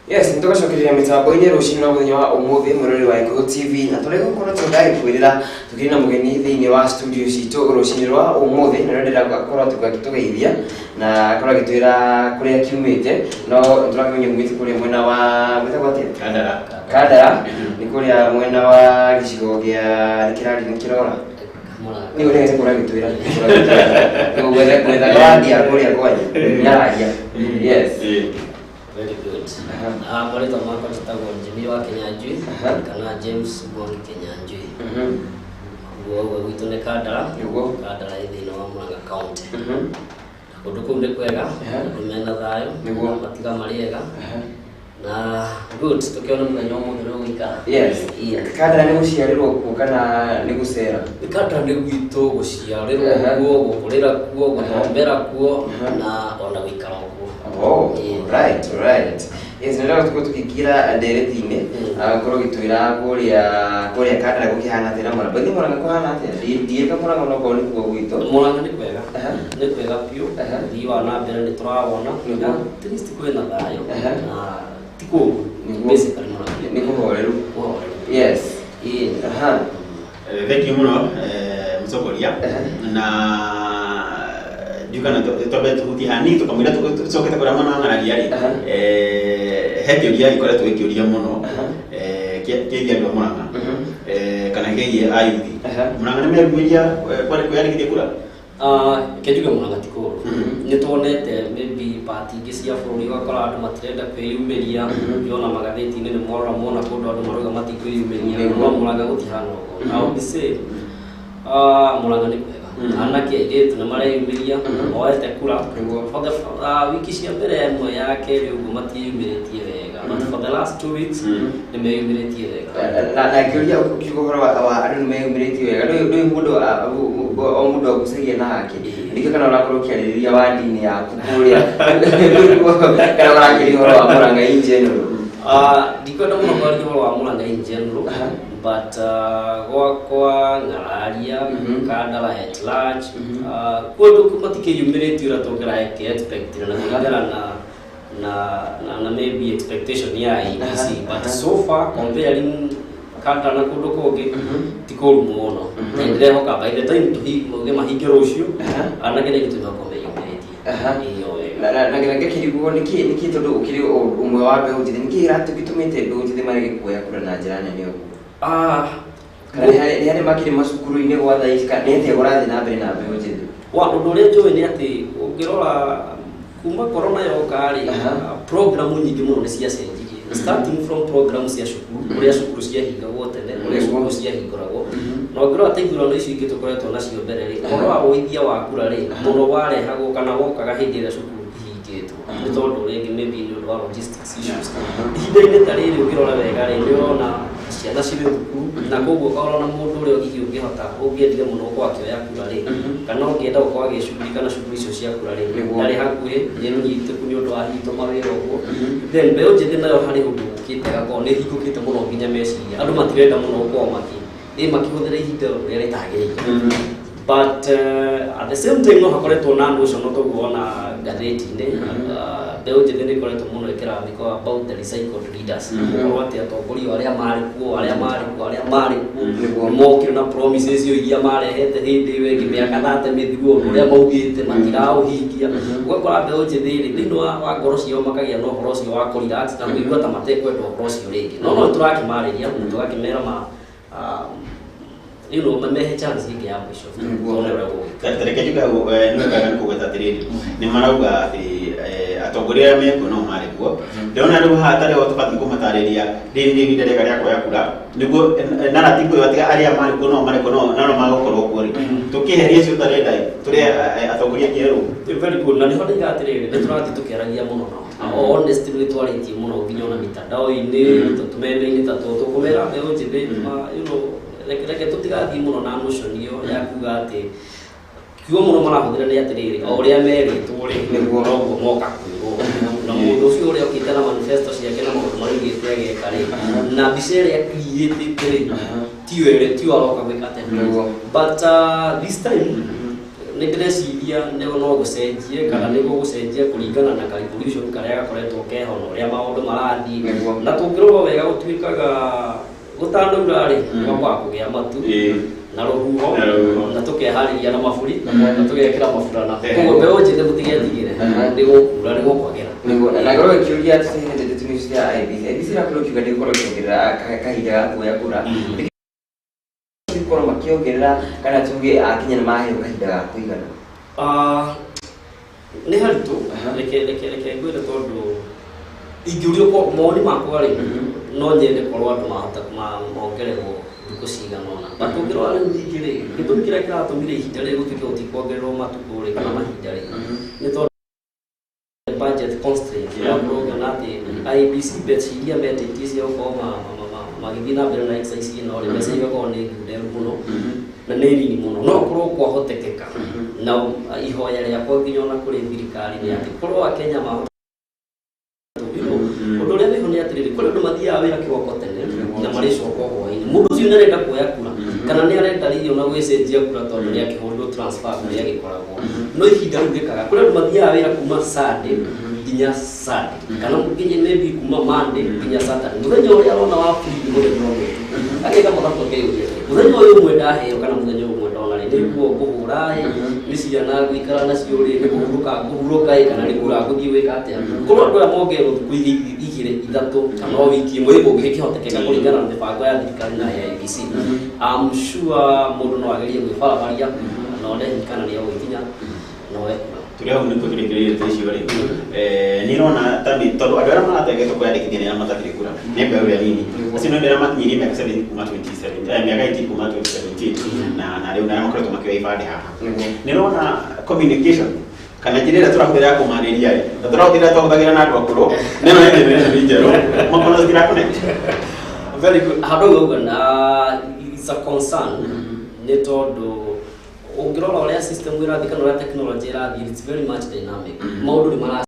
Yes, nitũgacokereria mĩtambo-inĩ rũcinĩ rwa mũthenya wa ũmũthĩ mũrori wa Gikuyu TV na tũrĩ gũkorwo tũgĩkwĩrĩra tũkĩrĩ na mũgeni thĩinĩ wa studio citũ rũcinĩ rwa ũmũthĩ na nĩndĩrenda gũkorwo tũgĩtũgeithia na akorwo agĩtwĩra kũrĩa kiumĩte no tũrakĩmenya mumĩte kũrĩa mwena wa gwĩtagwo atĩa Kandara nĩ kũrĩa mwena wa gĩcigo gĩa nĩkĩrora nĩ ũrĩa kũrĩa gĩtwĩra gwetha gwathia kũrĩa kwanya nyaragia. Yes. Very good. Marĩtwa makwa njĩtagwo Njimi wa Kinyanjui kana James Mwangi Kinyanjui. Guo gwitũ nĩ Kandara. Kandara ĩ thĩinĩ wa Murang'a County. Kũndũ kũu nĩ kwega, kũmena thayũ, matiga marĩ ega. na good tukiona mũthenya ũmwe nĩ gũikara. Yes. Kadra nĩ gũciarĩrwo kuo kana nĩ gũcera? Kadra nĩ gwitũ gũciarĩrwo kuo, gũkũrĩra kuo, gũthomera kuo na ona gũikara kuo. Oh, right. Yes, ndio tuko tukikira ndereti-inĩ korwo gitwira kũrĩa Kadra gũkihana atĩa mwana. Bagi mwana kũhana atĩa? Ndiye kamũranga no kwa nĩ kuo gwitũ. Mũranga nĩ kwega. Nĩ kwega piũ. Thii wa na mbere nĩ tũrawona. At least kwĩna thayũ. Na tiko basically Mũranga nĩ kũhoreru. Yes. Thank you muno Msokoria na Jukana tobe tuhuti hani tukamwira tucokete kura mwana ng'araria ri hekiuria ikoretwo ikiuria muno keithia andũ Mũranga kana keithia ayuthi Mũranga nĩ meruiria kwandĩkithia kura kenjuge Mũranga tiko nĩ tuonete maybe party ingĩ cia bũrũri ũgakora andũ matirenda kwĩyumĩria yona magathĩti-inĩ nĩ mona kũndũ andũ marauga matikwĩyumĩria no Mũranga gũtihana ũguo na ũngĩsĩ Mũranga nĩ kwega anake airĩtu nĩ mareyumĩria moete kura wiki cia mbere ĩmwe ya kerĩ ũguo matiyumĩrĩtie wega but for the last 2 weeks nĩ meyumĩrĩtie wega na ngĩũria ũkiuga ũhoro wa andũ nĩ meyumĩrĩtie wega ndũĩ mũndũ o mũndũ agucagia na hake ndikĩ kana ũrakorwo ũkĩarĩrĩria wandi-inĩ yaku kũrĩa kana ũrakĩria ũhoro wa Mũranga in general? Ndikwenda mũno kwaria ũhoro wa Mũranga in general but gwakwa ng'araria Kadara at large kũndũ matikĩyumĩrĩtie ũrĩa tũngĩra expect na kũringana na maybe expectation ya IEBC but so far comparing Kadara na kũndũ kũngĩ ti kũru mũno nĩndĩrehoka by the time tũhinge mahinge rũciũ anake nĩ gĩtũmĩka meyumĩrĩtie na ngĩkĩrigwo nĩkĩ tondũ ũkĩrĩ ũmwe wa mbeũ njĩthĩ nĩkĩ gĩtũmĩte mbeũ njĩthĩ marege kuoya kura na njĩra nene ũguo? Kana nĩ harĩ makĩrĩ macukuru-inĩ gwa thaa ici kana nĩ atĩa gũrathiĩ na mbere na mbeũ njĩthĩ? Ũndũ ũrĩa njũĩ nĩ atĩ ũngĩrora kuma corona yoka-rĩ program nyingĩ mũno nĩ ciacenjirie starting from program cia cukuru ũrĩa cukuru ciahingagwo tene ũrĩa cukuru ciahingũragwo na ũngĩrora ta ithurano icio ingĩ tũkoretwo nacio mbere-rĩ ũhoro wa ũithia wa kura-rĩ mũno warehagwo kana wokaga hĩndĩ ĩrĩa cukuru ihingĩtwo nĩ tondũ rĩngĩ maybe nĩ ũndũ wa logistics issues ihinda-inĩ ta rĩrĩ ũngĩrora wega-rĩ nĩ ũrona ciana cirĩ thukuru na koguo ũkorwo na mũndũ ũrĩa hihi ũngĩhota ũngĩendire mũno gũkorwo akĩoya kura-rĩ kana ũngĩenda gũkorwo agĩcuguri kana cukuru icio cia kura-rĩ ndarĩ hakuhĩ nĩnyitĩku nĩ ũndũ wa hihi mawĩra ũguo then mbeũ njĩthĩ nayo harĩ ũndũ ũkĩte agakorwo nĩ hingũkĩte mũno nginya meciria andũ matirenda mũno gũkorwo makĩhũthĩra ihinda rĩrĩa rĩtagĩrĩire but at the same time no hakoretwo na andũ ũcio no tũguona ngathĩti-inĩ mbeũ njĩthĩ nĩ ĩkoretwo mũno ĩkĩrandĩkwo about the recycled leaders gũkorwo atĩ atongoria arĩa marĩ kuo mokire na promises iria marehete hĩndĩ ĩyo ĩngĩ mĩaka 30 mĩthiru ũrĩa maugĩte matiraũhingia ũgakora mbeũ njĩthĩ thĩinĩ wa ngoro ciao makagĩa na ũhoro ũcio wa kũrelax na kũigua ta matekwenda ũhoro ũcio rĩngĩ no tũrakĩmarĩria tũgakĩmera mehe chance ingĩ ya mwisho tareke juga nĩwekaga nĩkũgweta atĩrĩrĩ nĩ marauga atĩ atongoria arĩa mekuo no marĩ kuo ndĩrona rĩu haha tarĩ o tũbatiĩ kũmatarĩria rĩrĩ nĩ ihinda rĩega rĩa kuoya kura nĩguo narrative ĩyo atĩ arĩa marĩ kuo no marĩ kuo no magũkorwo kuo rĩ tũkĩeheria icio ũtarenda tũrĩa atongoria kĩerũ very good na nĩho ndĩga atĩrĩrĩ nĩ tũrathiĩ tũkĩaragia mũno nao honestly nĩ twarĩtie mũno nginya ona mitandao-inĩ tũmenda-inĩ ta tũkũmera mbeũ njĩthĩ reke tũtigathiĩ mũno na notion ĩyo ya kuga atĩ kiugo mũno marahũthĩra nĩ atĩrĩrĩ o ũrĩa merĩtwo-rĩ nĩguo noguo moka kwĩrwo na mũndũ ũcio ũrĩa ũkĩte na manifesto ciake na maũndũ marĩa augĩte ageka-rĩ na mbica ĩrĩa create-ĩte-rĩ tiyo aroka gwĩka tene but this time nĩ ndĩreciria no gũcenjie kana nĩ gũgũcenjia kũringana na calculation karĩa gakoretwo keho na ũrĩa maũndũ marathiĩ na tũngĩrora wega gũtuĩkaga gũtandaura-rĩ gwakwa kũgĩa matu na rũhuho na tũkeharĩria na maburi na tũgekĩra maburana koguo mbeũ njĩthĩ mũtigetigĩre nĩ gũkura nĩ gũkwagĩra na ngorwo ĩkĩũria ndeto icio cia IEBC irakorwo ikiuga ndĩgũkorwo ĩkĩongerera kahinda ga kuoya kura gũkorwo makĩongerera kana tuge akinya nĩ maheo kahinda ga kũigana nĩ haritũ reke ngwĩre tondũ ingĩũrio mawoni makwa-rĩ no nyende korwo andũ mongererwo thikũ cigana ũna na tũngĩrora rĩu ningĩ-rĩ gĩtũmi kĩrĩa kĩratũmire ihinda rĩrĩ gũtuĩke gũtikwongererwo matukũ-rĩ kana mahinda-rĩ nĩ tondũ budget constraint ya kuona atĩ IBC bets iria betĩtie cia gũkorwo magĩthiĩ na mbere na exercise ĩno rĩ mbeca igakorwo nĩ ngunde mũno na nĩ nini mũno no korwo kwahotekeka na ihoya rĩakwa nginya ona kũrĩ thirikari nĩ atĩ korwo Akenya mahota ũndũ ũrĩa wĩho nĩ atĩrĩrĩ kũrĩ andũ mathiaga wĩra kĩroko tene na marĩcoka hwaĩ-inĩ mũndũ ũcio nĩ arenda kuoya kura kana nĩ arenda rĩngĩ ona gwĩcenjia kura tondũ nĩ akĩhũrĩrwo transfer kũrĩa gĩkoragwo no ihinda rĩu rĩkaga kũrĩ andũ mathiaga wĩra kuma Sunday nginya Sunday kana nginya maybe kuma Monday nginya Saturday mũthenya ũrĩa arona wa free mũthenya ũmwe agĩka mũthako kĩũria mũthenya ũyũ ũmwe ndaheo kana mũthenya ũmwe ndona rĩ nĩguo kũhũra nĩ ciana gũikara nacio rĩ nĩ kũhurũka kana nĩ kũra gũthiĩ wĩka atĩa korwo andũ aya mongerwo thikũ igĩrĩ ithatũ kana wiki ĩmwe kũngĩkĩhotekeka kũringana na mĩbango ya thirikari na ya IBC I'm sure mũndũ no agerie gwĩbarabaria na one kana nĩ agũkinya no tũrĩa hau nĩ tũkĩrĩkĩrĩire tĩcio rĩ nĩ rona ta tondũ andũ arĩa marategete kwĩyandĩkithia nĩ arĩa matakĩrĩ kura nĩ mbeũ ĩrĩa nini acio nĩ andũ arĩa makinyĩrie mĩaka 7 kuma 2017 mĩaka 8 kuma 2017 na rĩu nĩ makoretwo makĩoya ibandĩ haha nĩ rona communication kana njĩra ĩrĩa tũrahũthĩra ya kũmaarĩria rĩ na tũrahũthĩra twahũthagĩra na andũ akũrũ nĩ no nĩ njerũ makona citirakũnect very good handũ gauga na it's a concern nĩ tondũ ũngĩrora ũrĩa system ĩrathiĩ kana ũrĩa technology ĩrathiĩ it's very much dynamic maũndũ nĩ mara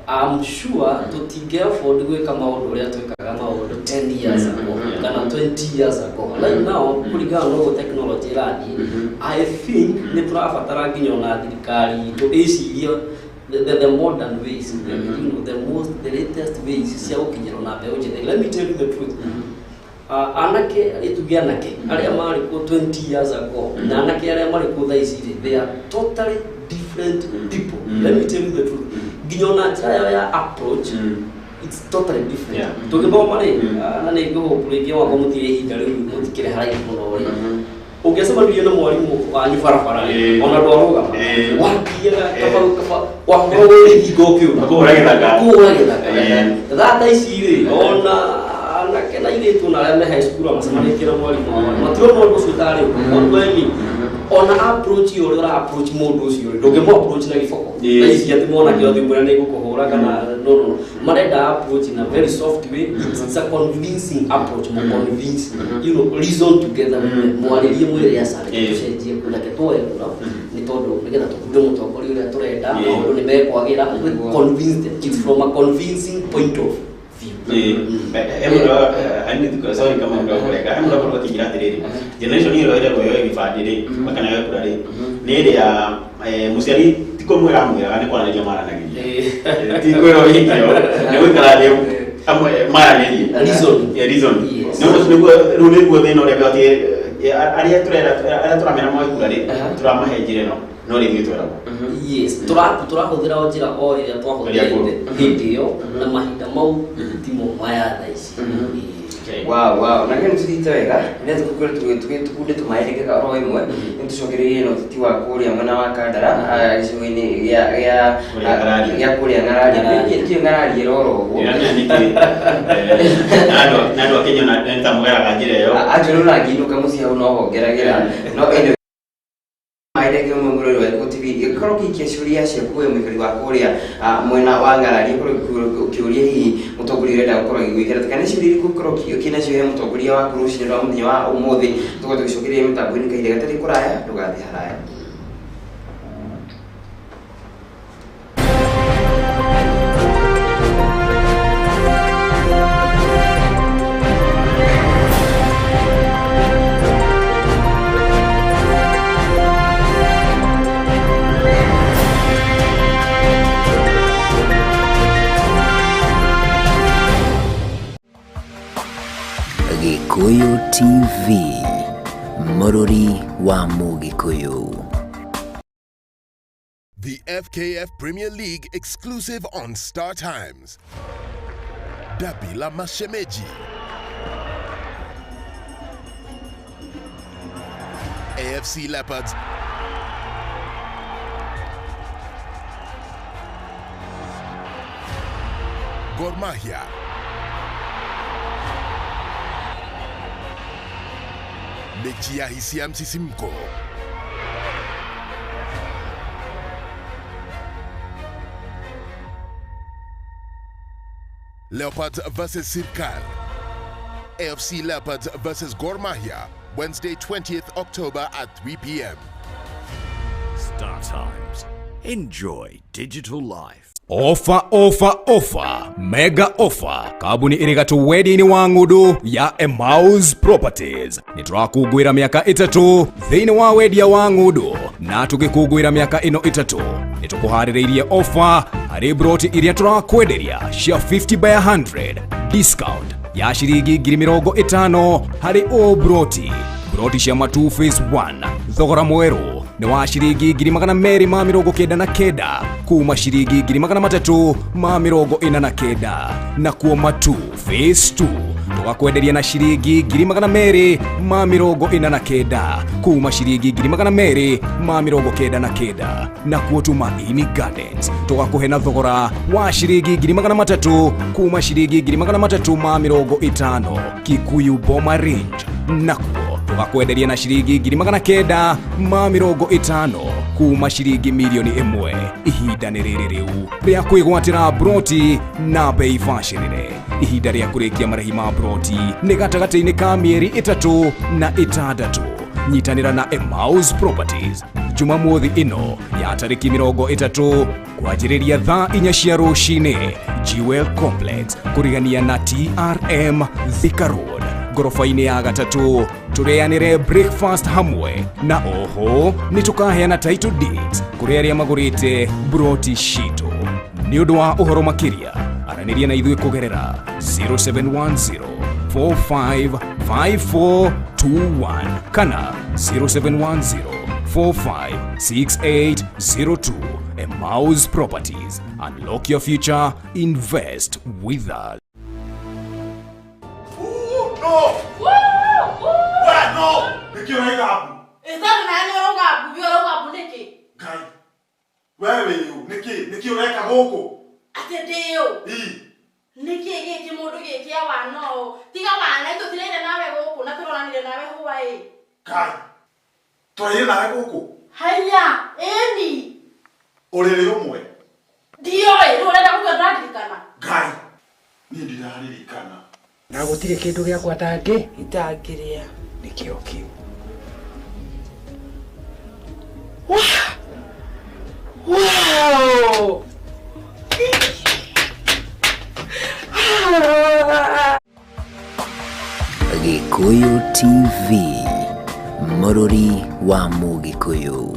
I'm sure tũtingĩ afford gwĩka maũndũ ũrĩa twĩkaga maũndũ 10 years ago kana 20 years ago right now kũringana na ũguo technology ĩrathiĩ I think nĩ tũrabatara nginya ona thirikari tũĩcirie the modern ways you know the latest ways cia gũkinyĩrwo na mbeũ njĩthĩ let me tell you the truth anake itugia anake arĩa marĩ kuo 20 years ago na anake arĩa marĩ kuo thaa ici they are totally different people let me tell you the truth nginya ona njĩra yao ya approach it's totally different tũgĩthoma rĩ na nĩ ngũhũkũrĩkia wakwa mũtirĩ ihinda rĩu mũtikĩrĩ haraihu mũno rĩ ũngĩcemanirie na mwarimũ wanyu barabara ona ndwarũgama wakiaga kaba wakorwo wĩ hingo kĩũra kũhũra gĩthaka thata ici rĩ ona anake na airĩtu na arĩa me high school macemanĩtie na mwarimũ wao matirona ũndũ ũcio tarĩ ũndũ ona approach ũrĩa ũra approach mũndũ ũcio ndũngĩmũ approach na gĩboko na ici atĩ mwanake othe mbura nĩ gũkũhũra kana no marenda approach in a very soft way it's a convincing approach more convince you know reason together mwarĩrie mwĩrĩ asarĩ tucenjie kunake twoe kura nĩ tondũ nĩgetha tũkure mũtongoria ũrĩa tũrenda maũndũ nĩ mekwagĩra convinced it's from a convincing point of sorry kama ndio kulega hapo ndio kwa kijira tiriri generation hiyo ile royo ibadire makana ya kurari ni ile ya musiari tiko mwera mwera ni kwa ndio mara nagi tiko ro hikyo ni wikara leo amwe mara nili reason no niguo thina uria gati aria turamera mwa kurari turamahenjire no rĩngĩ twera yes tũrahũthĩra njĩra o ĩrĩa twahũthĩrĩte hĩndĩ ĩyo na mahinda mau timo maya thaa ici wow na kĩndũ tũthite wega nĩ tũkunde tũmaĩrĩkĩka oro ĩmwe nĩ tũcokereirie no tũti wa kũrĩa mwena wa Kandara gĩcigo-inĩ gĩa kũrĩa Ng'araria kĩo Ng'araria roro ũguo na andũ a Kenya nĩ tamũgeraga njĩra ĩyo anjũrũ na nginũka mũciĩ hau no hongeragĩra no maĩrĩke mũngũrũ wa TV gĩkorwo gĩkĩacuria ciaku we mũikari wa kũrĩa mwena wa Ng'araria ũkĩũria hihi mũtongoria ũrenda gũkorwo agĩgwĩkĩra kana ciũria irĩkũ gũkorwo kĩnacio he mũtongoria waku rũcinĩ rwa mũthenya wa ũmũthĩ tũkorwo tũgĩcokereria mĩtambo-inĩ kahinda gatarĩ kũraya ndũgathiĩ haraya. Gikuyu TV, Mũrũri wa Mũgĩkũyũ. The FKF Premier League exclusive on Star Times. Dabila Mashemeji. AFC Leopards Gor Mahia. Mechi ya hisia msisimko. Leopards versus Sirkal. AFC Leopards versus Gor Mahia, Wednesday 20th October at 3 p.m. Star Times. Enjoy digital life. Ofa, mega ofa. Kabuni irigatu wedding wa ngudu ya Emmaus Properties. Nitrakugwira miaka 3 thini wa wedia wa ngudu na tugikugwira miaka ino 3. Nitukuhaririirie ofa hari broti iria turakwenderia cia 50 by 100 discount ya shiringi 50 hari o broti cia matu phase 1 thogora mweru ni wa shiringi 299 kuma shiringi 349 na kuo matu phase 2 twakwenderia na shiringi 249 kuma shiringi 299 na kuo Tumaini Gardens twakuhe na thogora wa shiringi 300 kuma shiringi 350 Gikuyu Boma Range na kuo twakwenderia na shiringi 950 kuma shiringi milioni 1 ihinda nĩ rĩrĩ rĩu rĩa kwĩgwatĩra broti na bei bacĩrĩre. Ihinda rĩa kũrĩkia marĩhi ma broti nĩ gatagatĩ-inĩ ka mĩeri 3 na 6. Nyitanĩra na Emmaus Properties Jumamothi ino ya tariki 30 kwanjĩrĩria thaa 4 cia rũcinĩ Jewel Complex kũrigania na TRM Thika Road gorofa-inĩ ya 3 tũrĩanĩre breakfast hamwe na oho nĩ tũkaheana title deeds kũrĩ arĩa magũrĩte broti citũ. Nĩ ũndũ wa ũhoro makĩria aranĩria na ithuĩ kũgerera 0710 455421 kana 0710 456802. Emmaus Properties. Unlock your future. Invest with us. No! Nikio na igabu. Ithana na ni rogabu, bi rogabu niki. Kai. Wewe yu, niki ureka goko. Ate dio. Niki giki mundu giki awano. Tiga wana ito tirende nawe goko, na turonanire nawe huwae. Kai. Twaire nawe goko. Haya, eni. Orere umwe. Dio, urenda kugadirikana. Kai. Ni ndiraririkana. Na gutire kindu gya kwatangi itangiria nikio kiu. Wow! Gikuyu TV, Mururi wa Mugikuyu.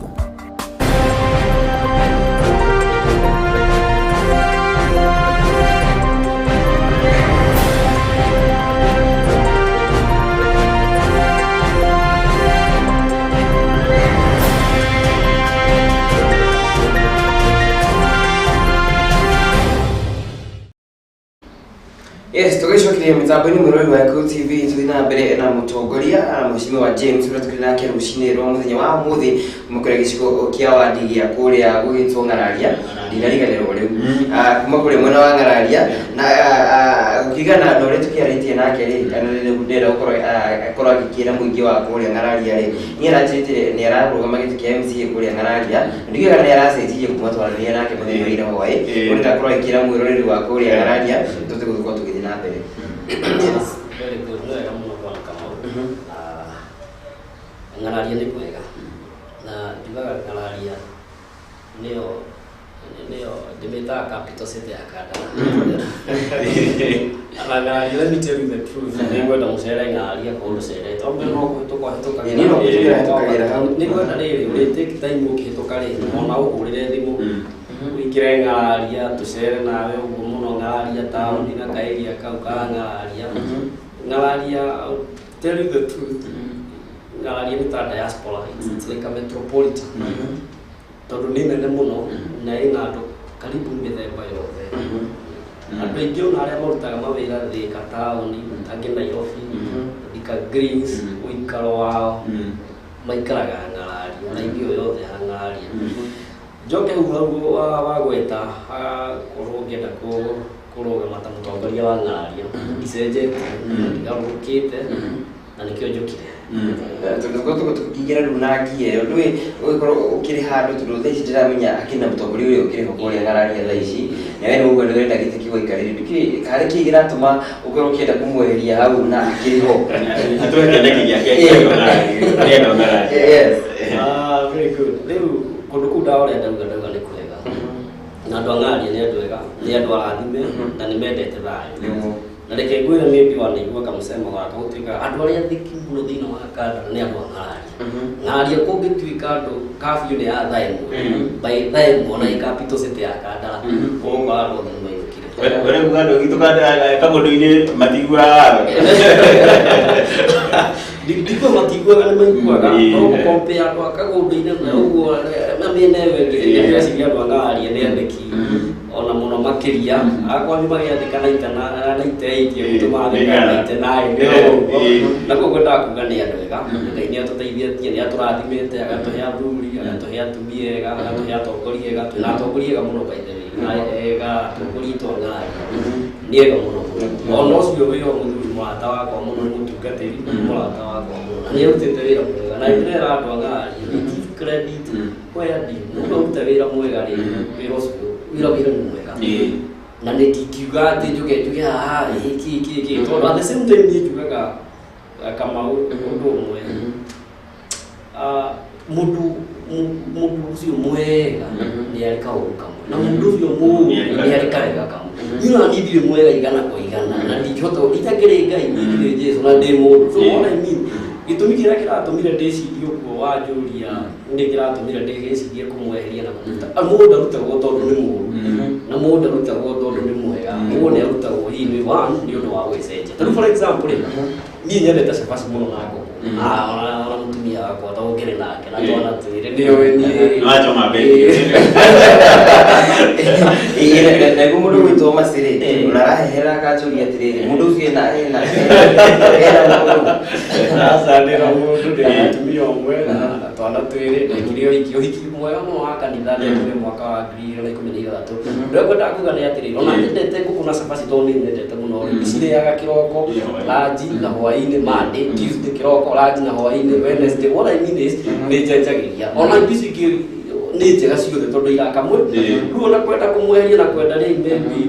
Yes, tugicokirie mitambo-ini Mururi wa Gikuyu TV twina mbere na mutongoria Mheshimiwa wa James uria tukiri nake rucini rwa muthenya wa muthi mukore gicigo kia wadi gia kuria gwitwo Ngararia ndinariganirwo riu kuma kuri mwena wa Ngararia na ukigana ndore tukiaritie nake ri kana ni ndera ukorwo agikira muingi wa kuria Ngararia ri ni arajitire ni ararugama giti kia MCA kuria Ngararia ndigana ni aracenjirie kuma twarania nake muthenya wa ira hwae uri takorwo ikira mwiroreri wa kuria Ngararia tutiguthuko tugithii na mbere. Very good. No era muno kwa Kamau. Ngararia ni kwega. Na ndibaga Ngararia nio ndimeta capital city ya Kandara. Ngararia, let me tell you the truth. Ningwenda mucere Ngararia kwa mucere. Tombe no kuhituka hituka. Ni no kuhituka hituka. Ningwenda riri uri take time ukihituka riri. Ona uhurire thimu. Wikire Ngararia tucere nawe uguo muno Ngararia town na kairia kau ka Ngararia. Ngararia, I'll tell you the truth. Ngararia ni ta diaspora. It's like a metropolitan. Tondu ni nene muno na ina andu karibu mithemba yothe. Andu aingi ona aria marutaga mawira Thika town, angi Nairobi, Thika Greens, uikaro wao maikaraga Ngararia na ingio yothe ha Ngararia. Joke hau wa gweta korwo ngenda kurugama ta mutongoria wa Ngararia icenjete ngarukite na nikio njukire tukigera runagi yo ndui ukiri handu tundu thaici ndiramenya akina mutongori uyu ukiri hokoria ngararia thaici nawe ni ugo ndurenda gite kigo ikariri biki kare kigira tuma ukoro kienda kumweheria hau na akiri ho atwende kigia kia ngararia. Yes. Very good. Riu kundu kuu ndaorenda ndauga ni kwega na andu angaria ni andu ega ni andu arathime na ni mendete thayu na reke ngwira maybe wanaigua kamusemo gaka gutuika andu aria thiki muno thiini wa kanda ni andu ang'araria ng'araria kungituika andu kafyu ni ya thaa imwe by thaa imwe ona capital city ya kanda koguo andu othe ni mainukire ore mugando gitu kanda kagundu-ini matigua ndiko matiguaga ni maiguaga no compare andu akagundu-ini na uguo na miena ĩyo ĩngĩ ndĩreciria andu ang'araria ni andĩki ona muno makiria akwa magiathika na itana na iteithio gitumathika na itenai na koguo ndakuga ni andu ega Ngai ni atuteithĩtie ni aturathimĩte agatuhe athuri agatuhe atumia ega agatuhe atongoria ega twina atongoria ega muno baithe ega atongoria twang'araria ni ega muno ona ũcio wĩ o mũthuri mũrata wakwa mũno nĩ mũtungatĩri mũrata wakwa mũno na nĩ arutĩte wĩra mwega na ndĩrera andũ ang'araria give credit where did mũndũ arute wĩra mwega rĩ wĩra ũcio wĩra nĩ mwega na nĩ ndikiuga atĩ njuge haha iki tondũ at the same time niĩ njugaga Kamau ũndũ ũmwe mũndũ ũcio mwega nĩ arĩ kaũndũ kamwe na mũndũ ũcio mũũru nĩ arĩ kawega kamwe niĩ ona niĩ ndirĩ mwega igana kwa igana na ndingĩhota itakĩrĩ Ngai ndirĩ Jesũ na ndĩ mũndũ so what I mean gĩtũmi kĩrĩa kĩratũmire ndĩcirie ũguo wanjũria nĩ kĩratũmire ndĩgĩcirie kũmweheria na kũmuta mũndũ arutagwo tondũ nĩ mũũru na mũndũ arutagwo tondũ nĩ mwega mũndũ nĩ arutagwo hihi nĩ ũndũ wa gwĩcenjia tondũ for example niĩ nyendete cabaci mũno na ngũkũ ona mũtumia wakwa ta ũngĩrĩ nake na twana twĩrĩ nĩoĩ niĩ wachoma mbei naguo mũndũ gwĩtwo macirĩ ũnarahehera akanjũria atĩrĩrĩ mũndũ ũcio ena asandĩra mũndũ ndĩ mũtumia ũmwe na twana twĩrĩ ndekire ũhiki mwega mũno wa kanitha ndekire mwaka wa 2013 ũrĩa ngwendaga kuga nĩ atĩrĩrĩ ona nyendete ngũkũ na cabaci tondũ nĩ nyendete mũno cirĩaga kĩroko ranji na hwaĩ-inĩ Monday Tuesday kĩroko ranji na hwaĩ-inĩ Wednesday what I mean is nĩ njenjagĩria ona ici ingĩ nĩ njega ciothe tondũ irakamwe rĩu ona kwenda kũmweheria na kwenda rĩu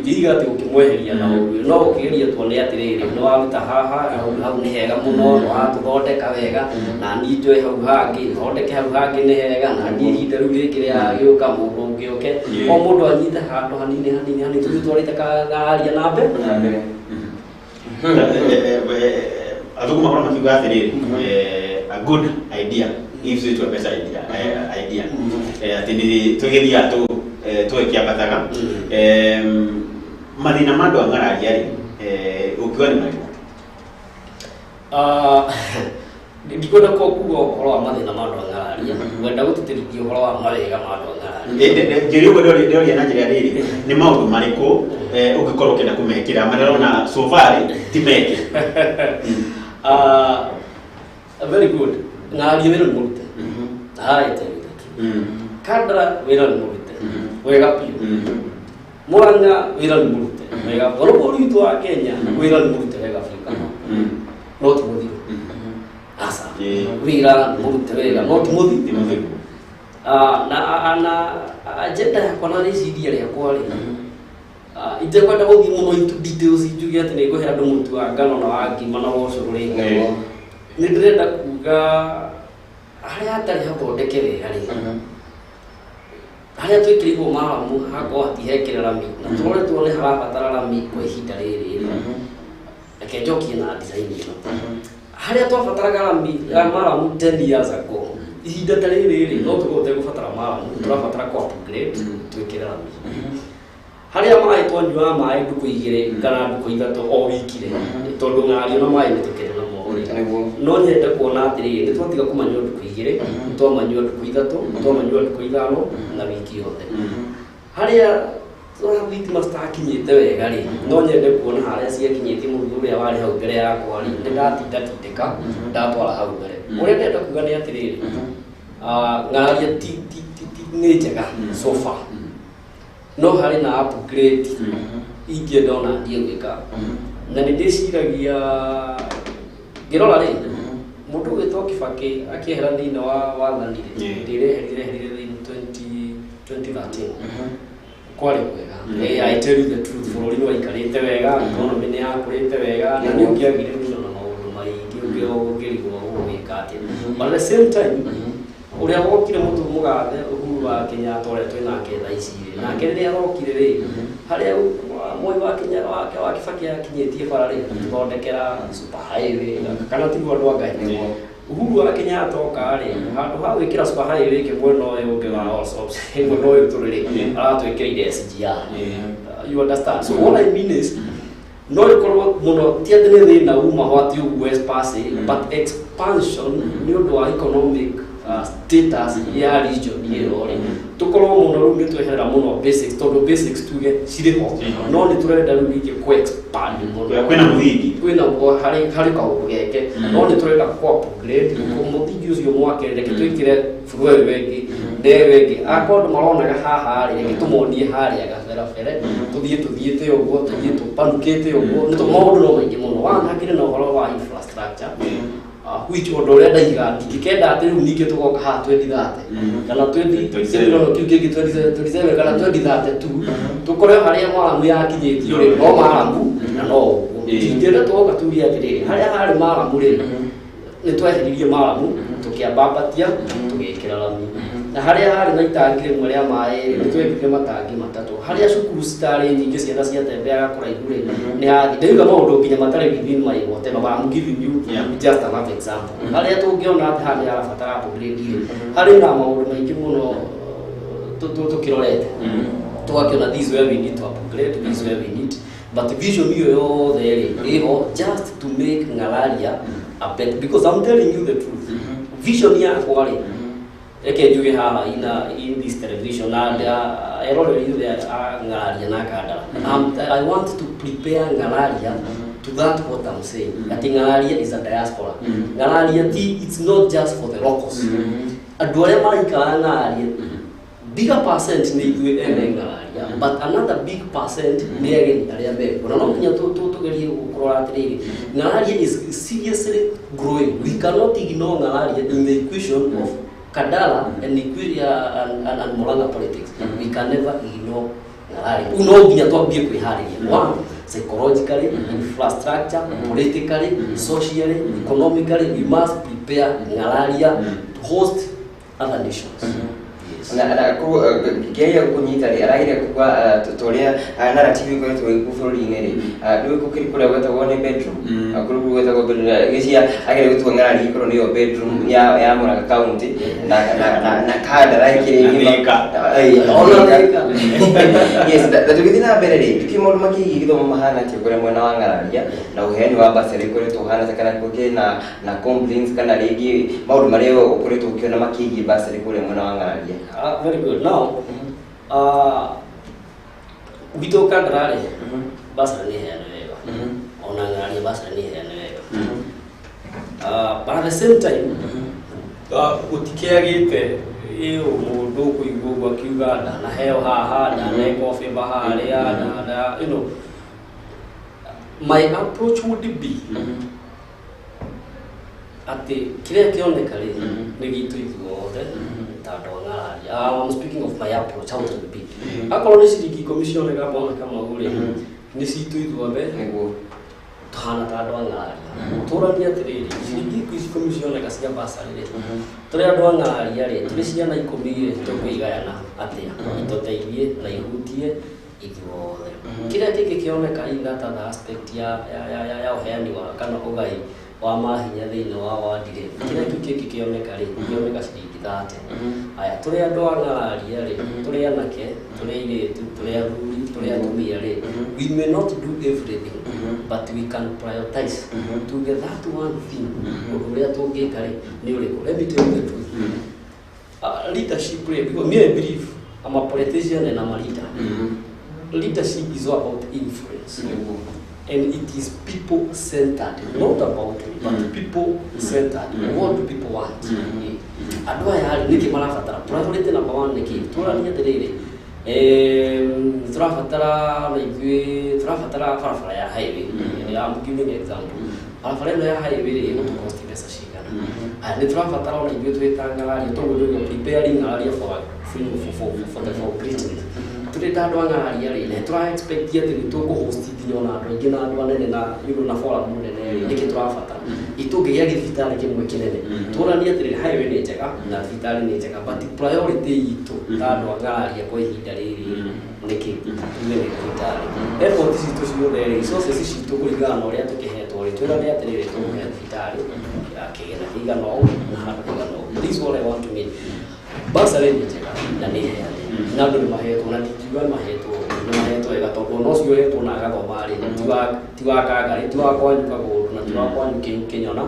ndiga atĩ ũkĩmweheria na ũguo no ũkĩgeria tuone atĩrĩrĩ nĩ waruta haha hau nĩ hega mũno nĩ watũthondeka wega na niĩ njoe hau hangĩ thondeke hau hangĩ nĩ hega na niĩ ihinda rĩu rĩngĩ rĩagĩũka mũndũ ũngĩ oke o mũndũ anyite handũ hanini tũthiĩ twarĩte kang'araria na mbere athũngũ makorwo makiuga atĩrĩrĩ a good idea gives you to a better idea atĩ nĩ tũgĩthiaga tũgĩkĩambataga mathĩna ma andũ ang'araria rĩ ũkiuga nĩ marĩkũ? ndikwenda kuga ũhoro wa mathĩna ma andũ ang'araria wenda gũtĩtĩrithia ũhoro wa mawega ma andũ ang'araria njĩri ũguo ndĩroria na njĩra rĩrĩ nĩ maũndũ marĩkũ ũngĩkorwo ũkĩenda kũmekĩra marĩrona so far ti meke very good ng'araria wĩra nĩ mũrute Kandara wĩra nĩ mũrute wega biũ Murang'a wĩra nĩ mũrute wega biũ bũrũri witũ wa Kenya wĩra nĩ mũrute wega biũ kama no ti mũthiru asa wĩra nĩ mũrute wega no ti mũthiru na agenda yakwa na rĩciria rĩakwa rĩ itekwenda gũthiĩ mũno into details njuge atĩ nĩ ngũhe andũ mũtu wa ngano na wa ngima na ũcũrũ rĩngĩ nĩ ndĩrenda kuga harĩa hatarĩ hathondeke wega rĩ harĩa twĩkĩrĩirwo maramu hakorwo hatihekĩre rami na tũrore tuone harabatara rami kwa ihinda rĩrĩ reke njokie na design ĩno harĩa twabataraga rami maramu 10 years ago ihinda ta rĩrĩ no tũgote gũbatara maramu tũrabatara kwa upgrade twĩkĩre rami harĩa maĩ twanyuaga maĩ ndukũ 2 kana ndukũ 3 o wiki rĩ tondũ ng'arario na maĩ nĩ tũkĩrĩ namo no nyende kuona atĩrĩrĩ nĩ twatiga kũmanyua ndukũ 2 twamanyua ndukũ 3 twamanyua ndukũ 5 na wiki yothe harĩa thitima citakinyĩte wega rĩ no nyende kuona harĩa ciakinyĩtie mũthuri ũrĩa warĩ hau mbere yakwa rĩ nĩ ndatindĩka ndatwara hau mbere ũrĩa ndenda kuga nĩ atĩrĩrĩ ng'araria nĩ njega so far no harĩ na upgrade ingĩenda ona thiĩ gwĩka na nĩ ndĩciragia ngĩrora rĩ Mundu witwo Kibaki akihera thini wa wathanire ndireherire 2013 kwari wega. I tell you the truth, bururi wa ikarite wega, economy ni yakurite wega, na ni ungiagire na maundu maingi ungirigwo gwika but at the same time uria wokire mutu mugathe Uhuru wa Kenyatta uria twinake thaa ici nake riria arokire ri haria Moi wa Kenya wa Kibaki akinyitie bara ri tuthondekera super highway kana tigwo andu angai Uhuru wa Kenyatta okari handu ha gwikira super highway ke mwena uyu ungi wa Allsops mwena uyu turiri aratwikira SGR. You understand? So what I mean is no ikorwo muno tiendene thina uma hwati West Passy but expansion ni undu wa economic status ya region yero ri tukorwo muno ru ni tweherera muno basics tondu basics tuge ciriho no ni turenda ru ngi ku expand muno kwena muthingi kwena hari ka ugeke no ni turenda ku upgrade ku muthingi ucio mwakere ke twikire furuwe wengi ndewengi akondo maronaga haha ri gitumonie haria gabera fere tuthiete uguo tupanukite uguo ni to maundu no maingi muno wana kire no horo wa infrastructure which ondo ria ndaiga ndikenda ati riu ningi tugoka ha 2030 kana 20 no kiuge 2027 kana 2032 tukoreo haria mwaramu yakinyitio ri no maramu na no ndikenda tugoka turia atiriri haria hari maramu ri ni twehiririe maramu tukiambabatia tugikira lami na haria hari na itangi rimwe ria mai ni twekire matangi matatu haria cukuru citari nyingi ciana cia tembeaga kuraihu ri ni hathi ndaiga maundu nginya matari within my whatever but I'm giving you just another example haria tungiona ati hani arabatara upgrade hari na maundu maingi muno tukirorete tugakiona this where we need to upgrade this where we need but vision hiyo yothe ri just to make Ngalaria a better because I'm telling you the truth vision yakwa ri eke njuge haha in this television and erore you there Ngalaria na Kandara I want to prepare Ngalaria to that what I'm saying that Ngalaria is a diaspora Ngalaria it's not just for the locals andu aria maraikara Ngalaria bigger percent ni ithuĩ ene Ngalaria but another big percent ni ageni aria mbere ona no nginya tugerie gukorwo atiriri Ngalaria is seriously growing we cannot ignore Ngalaria in the equation of Kandara and and Murang'a politics we can never ignore Ngalaria uno nginya twambie kwihariria one psychologically infrastructure politically socially economically we must prepare Ngalaria to host other nations na ku kiaya kunyita ri araire kwa tutoria narrative ko tu bururi-ini ri ndu kukiri kura gweta wone bedroom akuru gweta go bedroom gisia agere gutu Ngalaria ikoro niyo bedroom ya Murang'a county na Kandara ikiri ngima yes that tugithina mbere ri kimundu makigi githomo mahana ti kure mwena wa Ngalaria na uheni wa basari kure tuhana takana kuke na complaints kana rigi maundu maria ukure tukiona makigi basari kure mwena wa Ngalaria. Very good. Now, we talk about basari here ona Ngalaria basari here but at the same time utikiagite iyo mundu kuigwa kiuga na heo haha na kofi baharia na you know my approach would be ati kile kioneka ri ni gitu ithuothe tando Ngalaria I'm speaking of my approach how to be akoro ni ciriki commission ga bona kama uri ni citu ithuothe niguo tuhana tando Ngalaria turania atiriri ciriki commission ga cia basari ri turi andu Ngalaria ri turi ciana 10 ri tukuigayana atia itoteithie na ihutie ithuothe kile kioneka in that aspect ya uheani wa kana ugai wa mahinya thini wa wadire kile kioneka ri kioneka ciringi 30 aya turi andu Ngalaria ri turi anake turi iritu turi athuri turi atumia ri we may not do everything but we can prioritize to get that one thing uria tungika ri ni uriku let me tell you the truth leadership because me I believe I'm a politician and I'm a leader leadership is all about influence and it is people centered not about but people centered what do people want adwa ya niki marafatara priority number 1 niki turania tiriri turafatara barabara ya highway. I'm giving an example. Barabara ya highway ĩyo tũkosti mbeca cigana. Nĩ turabatara ona ithuĩ twĩtangararia tũgũrĩrwo preparing ngararia for greatness. Tũrĩta andũ angararia rĩ, na tũra-expect atĩ nĩtũkũ-host nginya ona andũ aingĩ na andũ anene na na forum nene rĩ, nĩkĩ tũrabatara. Itũngĩgĩa gĩthibitarĩ kĩmwe kĩnene. Tuonanie atĩrĩrĩ highway nĩ njega na thibitarĩ nĩ njega, but priority itũ ta andũ angararia kwa ihinda rĩrĩ nĩkĩ tuge nĩ thibitarĩ. Effort citũ ciothe rĩ, resources citũ kũringana na ũrĩa tũkĩhetwo rĩ, twĩrane atĩrĩrĩ tũkũhe thibitarĩ kĩgĩna kĩigana ũũ na handũ kĩigana ũũ. This is what I want to mean. Bursary nĩ njega na nĩ heane. Na andũ nĩmahetwo na ndikiuga nĩmahetwo wega tondũ ona ũcio ũhetwo na agathoma rĩ, ti wa kanga rĩ, ti wa kwanyu kagũrũ na ti wa kwanyu kĩnyona,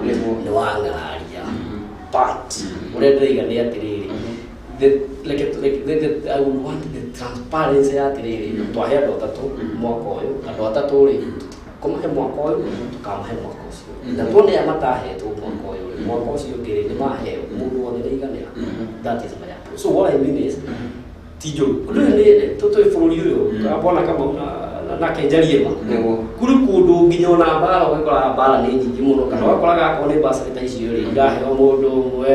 nĩ wa ngararia. But ũrĩa ndĩrauga nĩ atĩrĩrĩ, I would want the transparency atĩrĩrĩ, twahe andũ atatũ mwaka ũyũ, andũ atatũ rĩ, kũmahe mwaka ũyũ, tũkamahe mwaka ũcio. Na tuone arĩa matahetwo mwaka ũyũ rĩ, mwaka ũcio ũngĩ rĩ, nĩmaheo mũndũ wothe nĩaiganĩra. That is my approach. So what I mean is, tijo rĩu tũtũĩ bũrũri ũyũ Bwana Kamau na kenjarie ma kũrĩ kũndũ nginya ona mbara ũgakora mbara nĩ nyingĩ mũno kana ũgakoraga akorwo nĩ mbacarĩ ta icio rĩ iraheo mũndũ ũmwe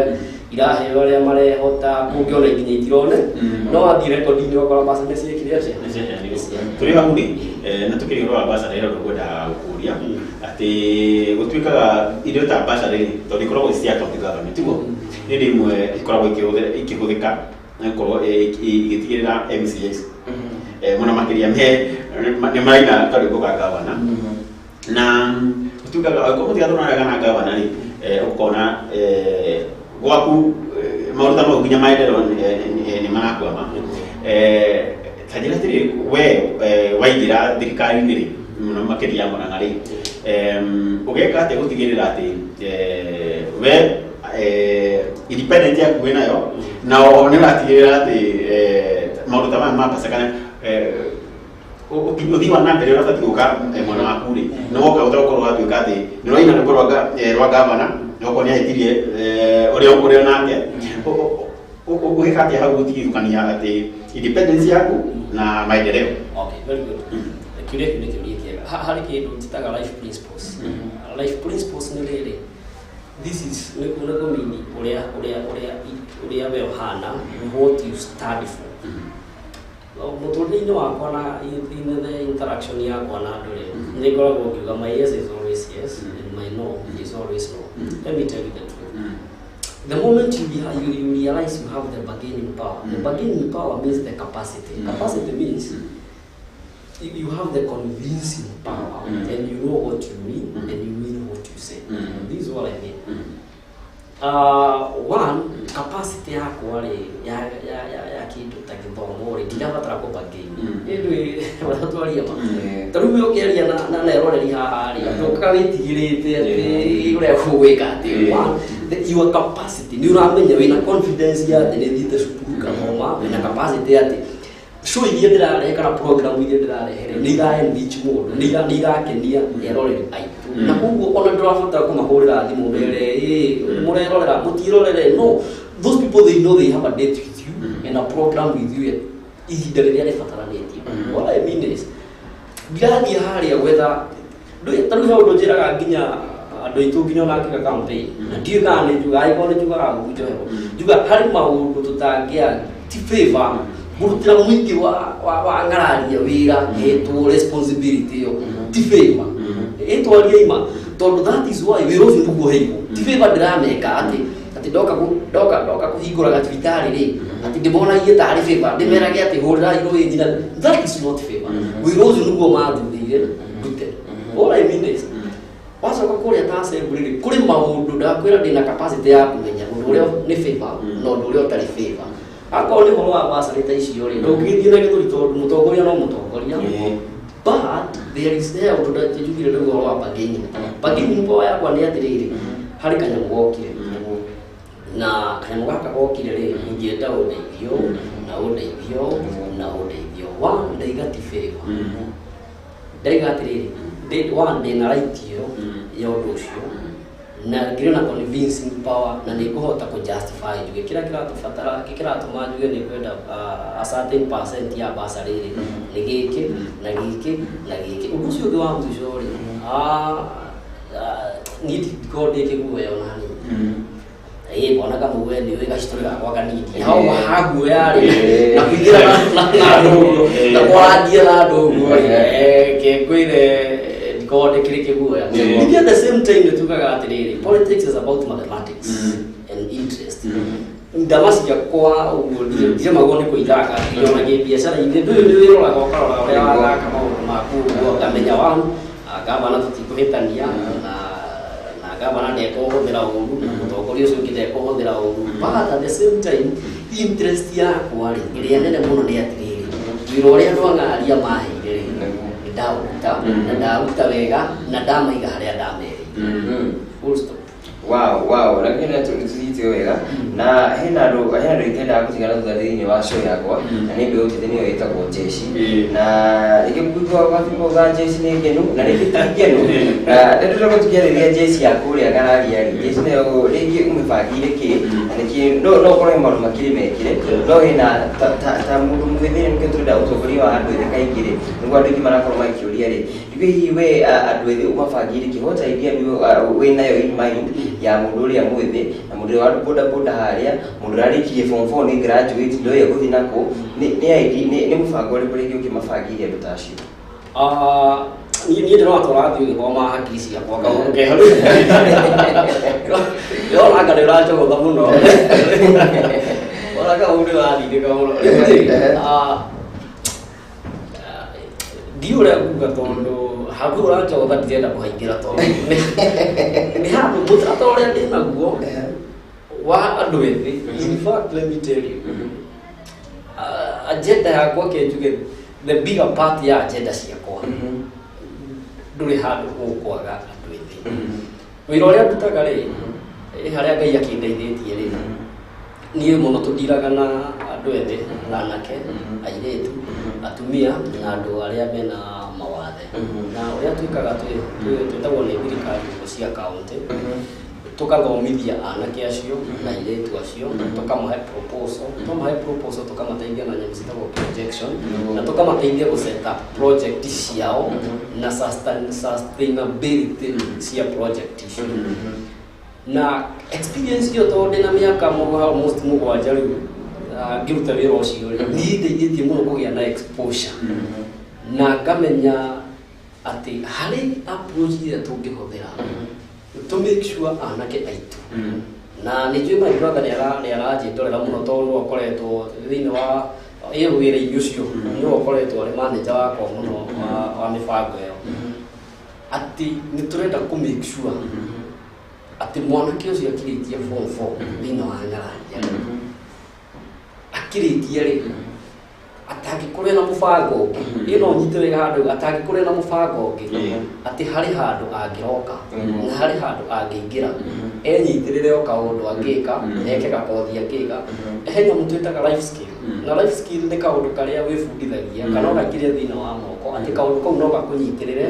iraheo arĩa marehota kũngĩona nginya itirone no wathiĩ rekondi-inĩ ũgakora mbacarĩ nĩciĩkire atĩa tũrĩ hau nĩ na tũkĩrĩ ũhoro wa mbacarĩ ĩrĩa ngwendaga gũkũria atĩ gũtuĩkaga irio ta mbacarĩ tondũ ikoragwo cia county government tiguo nĩ hĩndĩ imwe ikoragwo ikĩhũthĩka nĩkorwo igĩtigĩrĩra MCAs mũno makĩria nĩ maraina karĩko ka gavana na gũtuĩkaga angĩkorwo mũtigatũranaga na gavana rĩ ũkona gwaku maũndũ ta mau nginya maendereo nĩ marakwama ta njĩra atĩrĩ we waingĩra thirikari-inĩ rĩ mũno makĩria ya Mũrang'a rĩ ũgeka atĩa gũtigĩrĩra atĩ we independent yaku wĩnayo na oho nĩ ũratigĩrĩra atĩ maũndũ ta maya ma mbeca kana ũthii wa na mbere ũrabatiĩ gũka mwena waku rĩ nĩ woka ũtagũkorwo watuĩka atĩ nĩ ũraina rwĩmbo rwa gavana nĩgũkorwo nĩ ahĩtirie ũrĩa nake ũgĩka atĩa hau gũtigithũkania atĩ independence yaku na maendeleo. Okay, very good. Kĩũria kĩu nĩ kĩũria kĩega. Harĩ kĩndũ njĩtaga life principles. Life principles nĩ rĩrĩ, this is nĩguo mini ũrĩa we ũhana, what you study for. Mũtũrĩre-inĩ wakwa na the interaction yakwa na andũ rĩ, nĩ ngoragwo ngiuga my yes is always yes and my no is always no. Let me tell you the truth. The moment you realize you have the bargaining power, the bargaining power means the capacity. Capacity means you have the convincing power and you know what you mean and you mean what you say. This is what I mean. One, capacity yakwa rĩ ya kĩndũ ta gĩthomo rĩ ndirabatara kũbargain. Ĩndĩ watwaria ma. Tarĩu we ũkĩaria na eroreri haha rĩ ndũka wĩtigĩrĩte atĩ ũrĩa ũgwĩka atĩ your capacity nĩ ũramenya wĩna confidence ya atĩ nĩ thiĩte cukuru kathoma wĩna capacity atĩ show iria ndĩrarehe kana program iria ndĩrarehe nĩ ira-enrich mũndũ nĩ irakenia eroreri aitũ na koguo ona ndĩrabatara kũmahũrĩra thimũ mere mũrerorera mũtirorere no those people they know they have a date with you and a program with you ihinda rĩrĩa rĩbataranĩtie. What I mean is ndirathiĩ harĩa gwetha tarĩu he ũndũ njĩraga nginya andũ aitũ nginya ona ngĩka campaign na ndiũĩ kana nĩ njugaga angĩkorwo nĩ njugaga gũnjoherwo njugaga harĩ maũndũ tũtangĩa ti favor mũrutĩra mũingĩ wa ngararia wĩra hetwo responsibility ĩyo ti favor ĩtwaria ima tondũ that is why wĩra ũcio nĩguo heirwo ti favor ndĩrameka atĩ ndoka kũhingũra gathibitarĩ rĩ atĩ ndĩmonagie tarĩ favor ndĩmerage atĩ hũrĩra irũĩ nyina. That is not favor. Wĩra ũcio nĩguo mathuthĩire ndute. All I mean is wacoka kũrĩa ta assembly rĩ kũrĩ maũndũ ndakwĩra ndĩna capacity ya kũmenya ũndũ ũrĩa nĩ favor na ũndũ ũrĩa ũtarĩ favor. Akorwo nĩ ũhoro wa mbacarĩ ta icio rĩ ndũngĩthiĩ na gĩthũri tondũ mũtongoria no mũtongoria. But there is there ũndũ ndajugire nĩ ũhoro wa bargaining. Bargaining power yakwa nĩ atĩrĩrĩ harĩ kanyamũ gokire na kanyamũ gaka gokire rĩ ingĩenda ũndeithio na ũndeithio na ũndeithio ndaiga ti favor. Ndaiga atĩrĩrĩ ndĩna right ĩyo ya ũndũ ũcio na ngĩrĩ na convincing power na nĩ kũhota kũ justify njuge kĩrĩa kĩratũbatara kĩratũma njuge nĩ kwenda a certain percent ya mbeca rĩrĩ nĩ gĩkĩ na gĩkĩ na gĩkĩ ũndũ ũcio ũngĩ wa mũico rĩ niĩ ndikorwo ndĩ kĩguoya ona hanini bona kama wewe ndio ikashitolea kwa kanini hao haguoya rĩ na kuingira na ndogo na kwadia na ndogo kwire ndikode kile kiguoya at the same time tukaga atiriri politics is about mathematics and interest ndamasikia kwa ndio magone kuithaka ndio na biashara inde ndio wĩrora gokarora ũrĩa wathaka maũndũ maku ukamenya wangu gavana tutikuhĩtania na gavana ndekũhũthĩra ũru mũtongoria ũcio ũngĩ ndekũhũthĩra ũru but at the same time interest yakwa rĩ ĩrĩa nene mũno nĩ atĩrĩrĩ wĩra ũrĩa andũ ang'aria maheire rĩ ndaruta wega na ndamaiga harĩa ndamerĩire full stop. Wow, lakini tuliziite wega na hena ndo itenda kutigana thutha-inĩ wa show yakwa na nĩ mbeũ njĩthĩ nĩyo ĩtagwo Jeshi na ikĩmugua gwathimo ga Jeshi nĩ ngenu na nĩ ngenu na ndĩrenda gũtukĩrĩria Jeshi yaku ũrĩa gararia Jeshi nayo rĩngĩ ũmĩbangĩire kĩ na nĩkĩ no ũkorwo maũndũ makĩrĩ mekĩre no hena ta mũndũ mũgĩthĩre nĩkĩo tũrenda ũtongoria wa andũ ethĩ kaingĩ rĩ nĩguo andũ aingĩ marakorwo makĩũria rĩ hihi we andũ ethĩ ũmabangĩire kĩ what idea wĩnayo in mind ya mũndũ ũrĩa mwĩthĩ na mũndũ wa boda harĩa mũndũ arĩkirie form 4 nĩ graduate ndoya gũthiĩ nako nĩ mũbango ũrĩkũ rĩngĩ ũkĩmabangĩire andũ ta acio? Niĩ ndĩratwara atĩ ũgĩthoma hakiri ciakwa kaũndũ keho ndĩrona anga nĩũranjogotha mũno ona kaũndũ wathindĩka mũno ndiũrĩa kuga tondũ handũ ũranjogotha ndirenda kũhaingĩra tondũ nĩ handũ mũtaratara ũrĩa ndĩ naguo wa andũ ethĩ in fact let me tell you agenda yakwa kenjuge the bigger part ya agenda ciakwa ndũrĩ handũ ũkwaga andũ ethĩ wĩra ũrĩa ndutaga rĩ harĩa Ngai akĩndeithĩtie rĩ niĩ mũno tũndiraga na andũ ethĩ na anake airĩtu atumia na andũ arĩa mena mawathe na ũrĩa twĩkaga twĩtagwo nĩ thirikari cia kaunti tukathomithia anake acio na airĩtu acio tũkamahe proposal tũkamateithia na nyamũ citagwo projection na tũkamateithia gũ-set up project ciao na sustainability cia project icio na experience iyo tondũ ndĩna mĩaka almost mũgwanja rĩu ngĩruta wĩra ũcio niĩ ndeithĩtie mũno kũgĩa na exposure na ngamenya atĩ harĩ approach iria tũngĩhũthĩra to make sure anake aitũ na nĩ njũĩ my brother nĩ aranjĩndorera mũno tondũ nĩwe ũkoretwo thĩinĩ wa wĩra-inĩ ũcio nĩwe ũkoretwo arĩ manager wakwa mũno wa mĩbango ĩyo atĩ nĩ tũrenda kũ make sure atĩ mwanake ũcio akĩrĩtie form 4 thĩinĩ wa ng'araria akĩrĩtie rĩ atangĩkorwo na mũbango ũngĩ ĩno nyite wega handũ atangĩkorwo na mũbango ũngĩ atĩ harĩ handũ angĩroka na harĩ handũ angĩingĩra enyitĩrĩre o kaũndũ angĩka eke gakothi angĩka he nyamũ twĩtaga life skill na life skill nĩ kaũndũ karĩa wĩbundithagia kana ũgakĩrĩa thĩinĩ wa moko atĩ kaũndũ kau no gakũnyitĩrĩre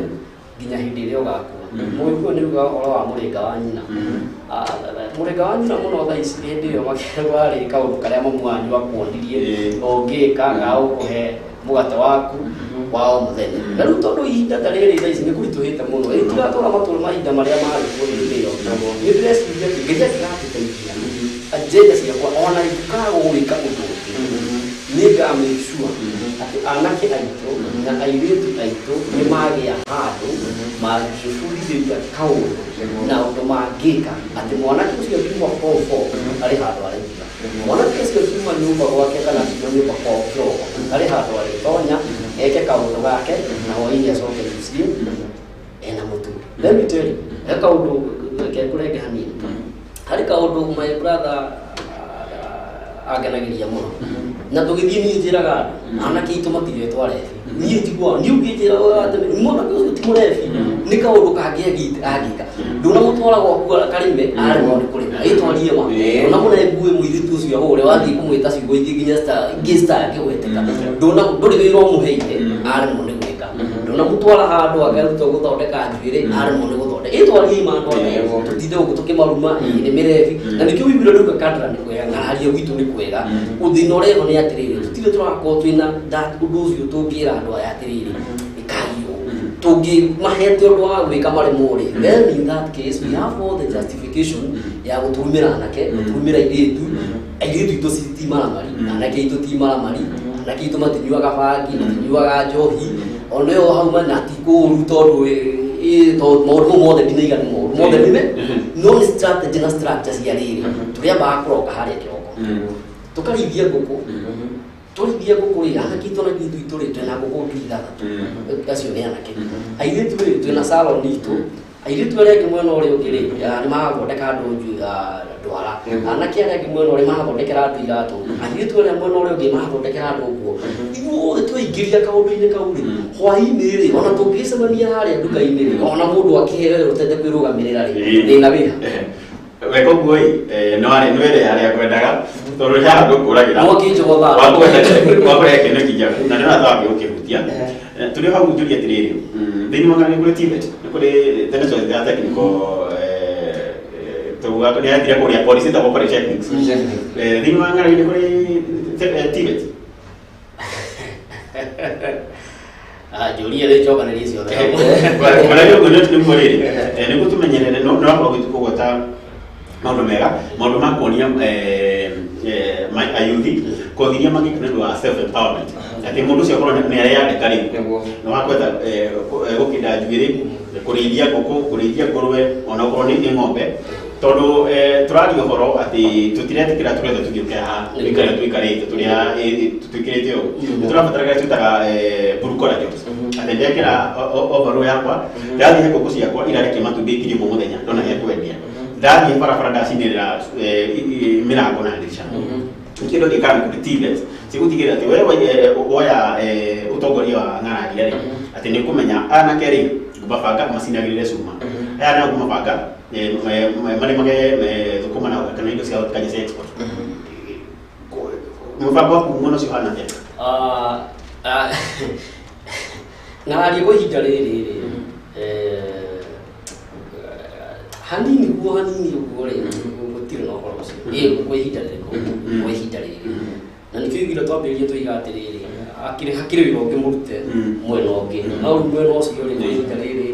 nginya hĩndĩ ĩrĩa ũgakua mũndũ nĩ uga ũhoro wa mũrĩnga wa nyina mũrĩnga wa nyina mũno thaa ici hĩndĩ ĩyo warĩ kaũndũ karĩa mamu wanyu akuonirie ũngĩka gaũkũhe mũgate waku wa o mũthenya na rĩu tondũ ihinda ta rĩrĩ thaa ici nĩ kũritũhĩte mũno ĩtigatũra matũra mahinda marĩa marĩ kuo hĩndĩ ĩyo nĩ ndĩreciria atĩ ngeria cigatũteithia agenda ciakwa ona ikaga gwĩka ũndũ ũngĩ nĩ nga make sure atĩ anake aitũ na airĩtu aitũ nĩ magĩa handũ mangĩbundithĩria kaũndũ na ũndũ mangĩka atĩ mwanake ũcio akiuma form 4 arĩ handũ araingĩra mwanake ũcio akiuma nyũmba gwake kana akiuma nyũmba kwao kĩroko arĩ handũ arĩtonya eke kaũndũ gake na hwaĩ-inĩ acoke mũciĩ ena mũtu. Let me tell you, he kaũndũ kekũrenge hanini harĩ kaũndũ my brother angenagĩria mũno na tũgĩthiĩ niĩ njĩraga andũ anake aitũ matigetwo rebi niĩ njiguaga niĩ ũngĩnjĩra atĩ mwanake ũcio ti mũrebi nĩ kaũndũ kangĩka ndũnamũtwara gwaku karĩme aremwo nĩ kũrĩma ĩtwarie ma ndũnamũrengue mũirĩtu ũcio ahũre wathiĩ kũmwĩta ciugo ingĩ nginya ingĩ angĩgwetĩka ndũrĩ wĩra ũmũheire aremwo nĩ gwĩka ona mutwara handu akaruta guthondeka njuire ari mo ni guthondeka itwari imandu tutinde ugu tukimaruma ni mirevi na nikio wibiro nduka kadra ni kwega ngararia witu ni kwega uthina ureho ni atiriri tutinde turako twina that undu ucio tungira andu aya atiriri ikayo tungi mahete undu wa gwika marimo ri then in that case we have all the justification ya gutumira anake gutumira iritu airitu ito sitimaramari anake ito timaramari anake ito matinyuaga bangi matinyuaga njohi oneo hauma na tikuru tondu to maundu mothe ndinaiga ni maundu mothe nime no strategy na structures ya riri turiamba kuroka haria kiroko tukarithia nguku turithia nguku ri anake ito na gitu ito ri twina nguku ngithatha acio ni anake airitu ri twina salon itu airitu aria kimwena uri ungiri ni magathondeka ndunju ndwara anake aria kimwena uri magathondekera ndu iratu airitu aria mwena uri ungi magathondekera ndu nguo ithuothe twingiria kaundu-ini kau ri hwaini ri ona tungicemania haria nduka-ini ri ona mundu akiheo rutete kwirugamirira ri thina wiha weko guo no ari nwere aria kwendaga tondu ya andu kuragira mwakinjogotha wakore kene kijana na nina thabi ukihutia tuli hau njuria tiriri thini wangani kuri Tibet kuri tene so ya technical tuga kuri atira kuri police ta kuri techniques thini wangani kuri Tibet juria le joga na risio kwa hiyo ndio tunimoriri ni kutumenyerere no no kugota maundu mega maundu makonia ayuthi kothiria magikundu wa self empowerment ati mundu cio korwo ni aria yandika ri no wakweta gukinda njuiri kurithia nguku kurithia ngurwe ona korwo ni ng'ombe tondu turaria horo ati tutiretikira turetha tugiuke ha ikara tuikarite turia tuikirite yo turabataraga tutaga burukora jobs ati ndekira overall yakwa ndathie nguku ciakwa irareke matumbĩ ngiri ĩmwe mũthenya ndona ya kwendia ndathie barabara ndacinĩrĩra mĩrango na ndirisha kindo gikana kuri Tibet cigutigirira ati wewe woya utongoria wa ng'araria ri ati ni kumenya anake ri ngubabanga macinagirire cuma aya na ngumabanga mari mage thukuma na kana indo cia kanya cia export mubango waku muno cio hana atia ng'araria kwa ihinda rĩrĩ hanini guo ri gutire no horo ucio kwa ihinda rĩrĩ na nikio igira twambĩrĩria tũiga atĩrĩrĩ hakiri wĩra ũngĩ mũrute mwena ũngĩ no mwena ũcio ri kwa ihinda rĩrĩ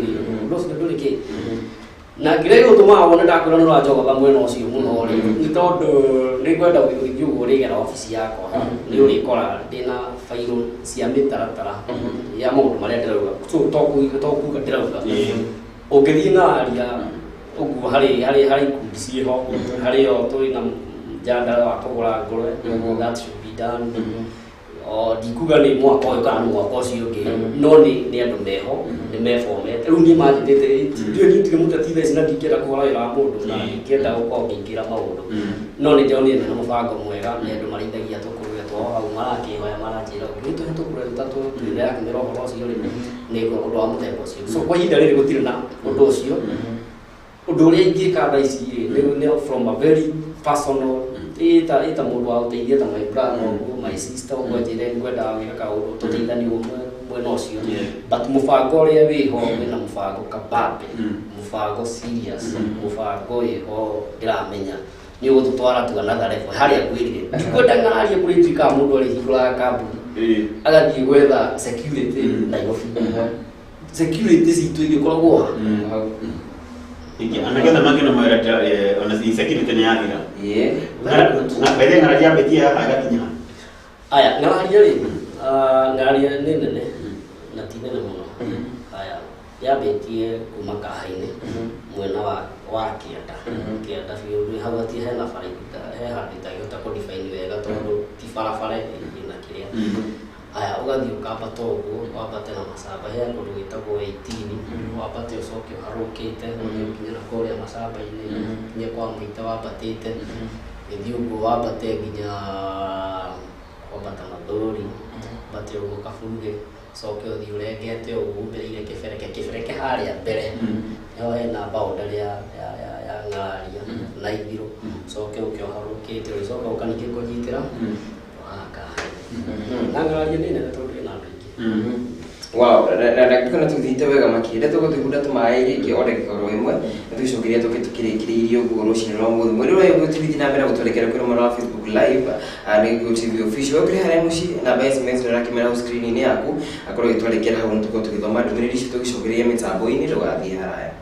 ũndũ ũcio ndũrĩ kĩ na ngira gũtũmaga wone ndakwĩra nĩ ũranjogotha mwena ũcio mũno ri nĩ tondũ nĩ ngwenda gũthiĩ ũguo ũrĩgera obici yakwa nĩ ũrĩkora ndĩna fairo cia mĩtaratara ya maũndũ marĩa ndĩrauga tokuga ndĩrauga ũngĩthiĩ ng'araria uguo hari ikundi ciho hari o turi na janda wa kugura ngurwe that should be done ndikuga nĩ mwaka ũyũ kana mwaka ũcio ũngĩ no nĩ andũ meho nĩ meformete rĩu niĩ manjĩtĩte ndio nĩtige mũteti thaici na ndingĩenda kũhora wĩra wa mũndũ na ndingĩenda gũkorwo ngĩingĩra maũndũ no nĩ ndĩronire na mũbango mwega nĩ andũ marĩithagia tũkũrwe twao hau marakĩhoya maranjĩra ũngĩtũhe tũkũrwe tũtatũ twĩreakĩmĩra ũhoro ũcio rĩ nĩ ũndũ wa mũthemba ũcio so kwa ihinda rĩrĩ gũtirĩ na ũndũ ũcio undu uria ingika tha ici ni from a very personal ita mundu wa uteithia ta my brother my sister ogwa njire ngwenda wika kaundu tuteithani mwena ucio but mubango uria wiho wina mubango kababe mubango serious mubango iho ndiramenya ni ugututwara tu another level haria ngwirire ndikwenda ng'araria kuri twika mundu ari hingura kambuni agathie gwetha security Nairobi security citu igikoragwo anagetha mageno mawera ona security ni yathira na bere ng'araria betia agakinya aya ng'araria ri ng'araria nene na tinene muno aya yabetie kuma kahaine mwena wa kianda biũ hau ati hena barabara he handũ itangĩhota kũ-define wega tondũ ti barabara ĩna kĩrĩa aya ugathie ukambata ũguo wambate na macamba he kũndũ gwĩtagwo 18 wambate ũcoke ũharũkĩte nginya na kũrĩa macamba-inĩ nginya kwa Mũita wambatĩte gĩthiĩ ũguo wambate nginya kwambata Mathũri wambate ũguo Kabuge coke ũthiĩ ũrengete ũguo ũmbĩrĩire kĩbereke harĩa mbere nĩho hena boundary ya ng'araria na Ithirũ coke ũkĩharũkĩte ũrĩcoka ũkaningĩ kũnyitĩra na ng'araria nĩ nene tondũ ĩna andũ aingĩ Wow, na kana tuthite wega makire tukutiguda tumaire ki ore koro imwe tucokiria tukirikiria uguo rucini rwa muthu mwiri wa yugo tv na mbere gutulekera kuri mwana wa Facebook live ani Gikuyu TV official kuri hare mushi na by SMS na kimera screen ni yaku akoro itwalekera hau ntuko tukithoma ndumiriri citu tugicokiria mitambo ini rugathie haraya.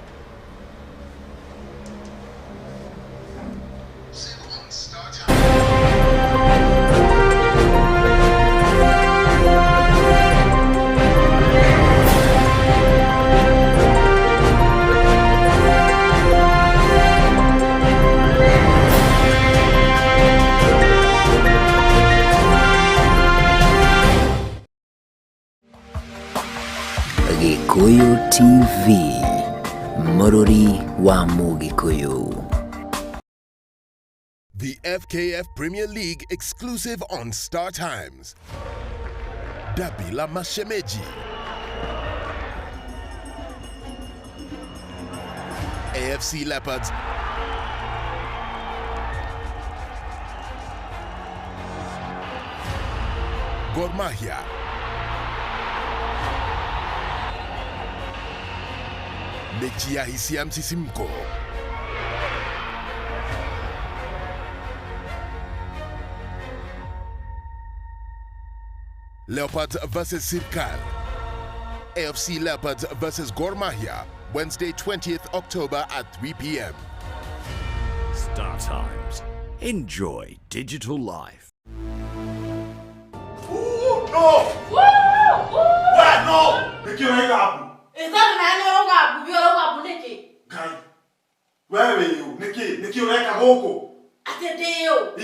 Gikuyu TV, Mururi wa Mugikuyu. The FKF Premier League exclusive on Star Times. Dabila Mashemeji. AFC Leopards Gor Mahia. Mechi ya hisia msisimko. Leopards versus Sirkal. AFC Leopards versus Gor Mahia, Wednesday 20th October at 3 p.m. Star Times. Enjoy digital life. No! Where no? Nikiwa Is that man or Niki? Guy, where are you? Niki ureka goko. Ate deo.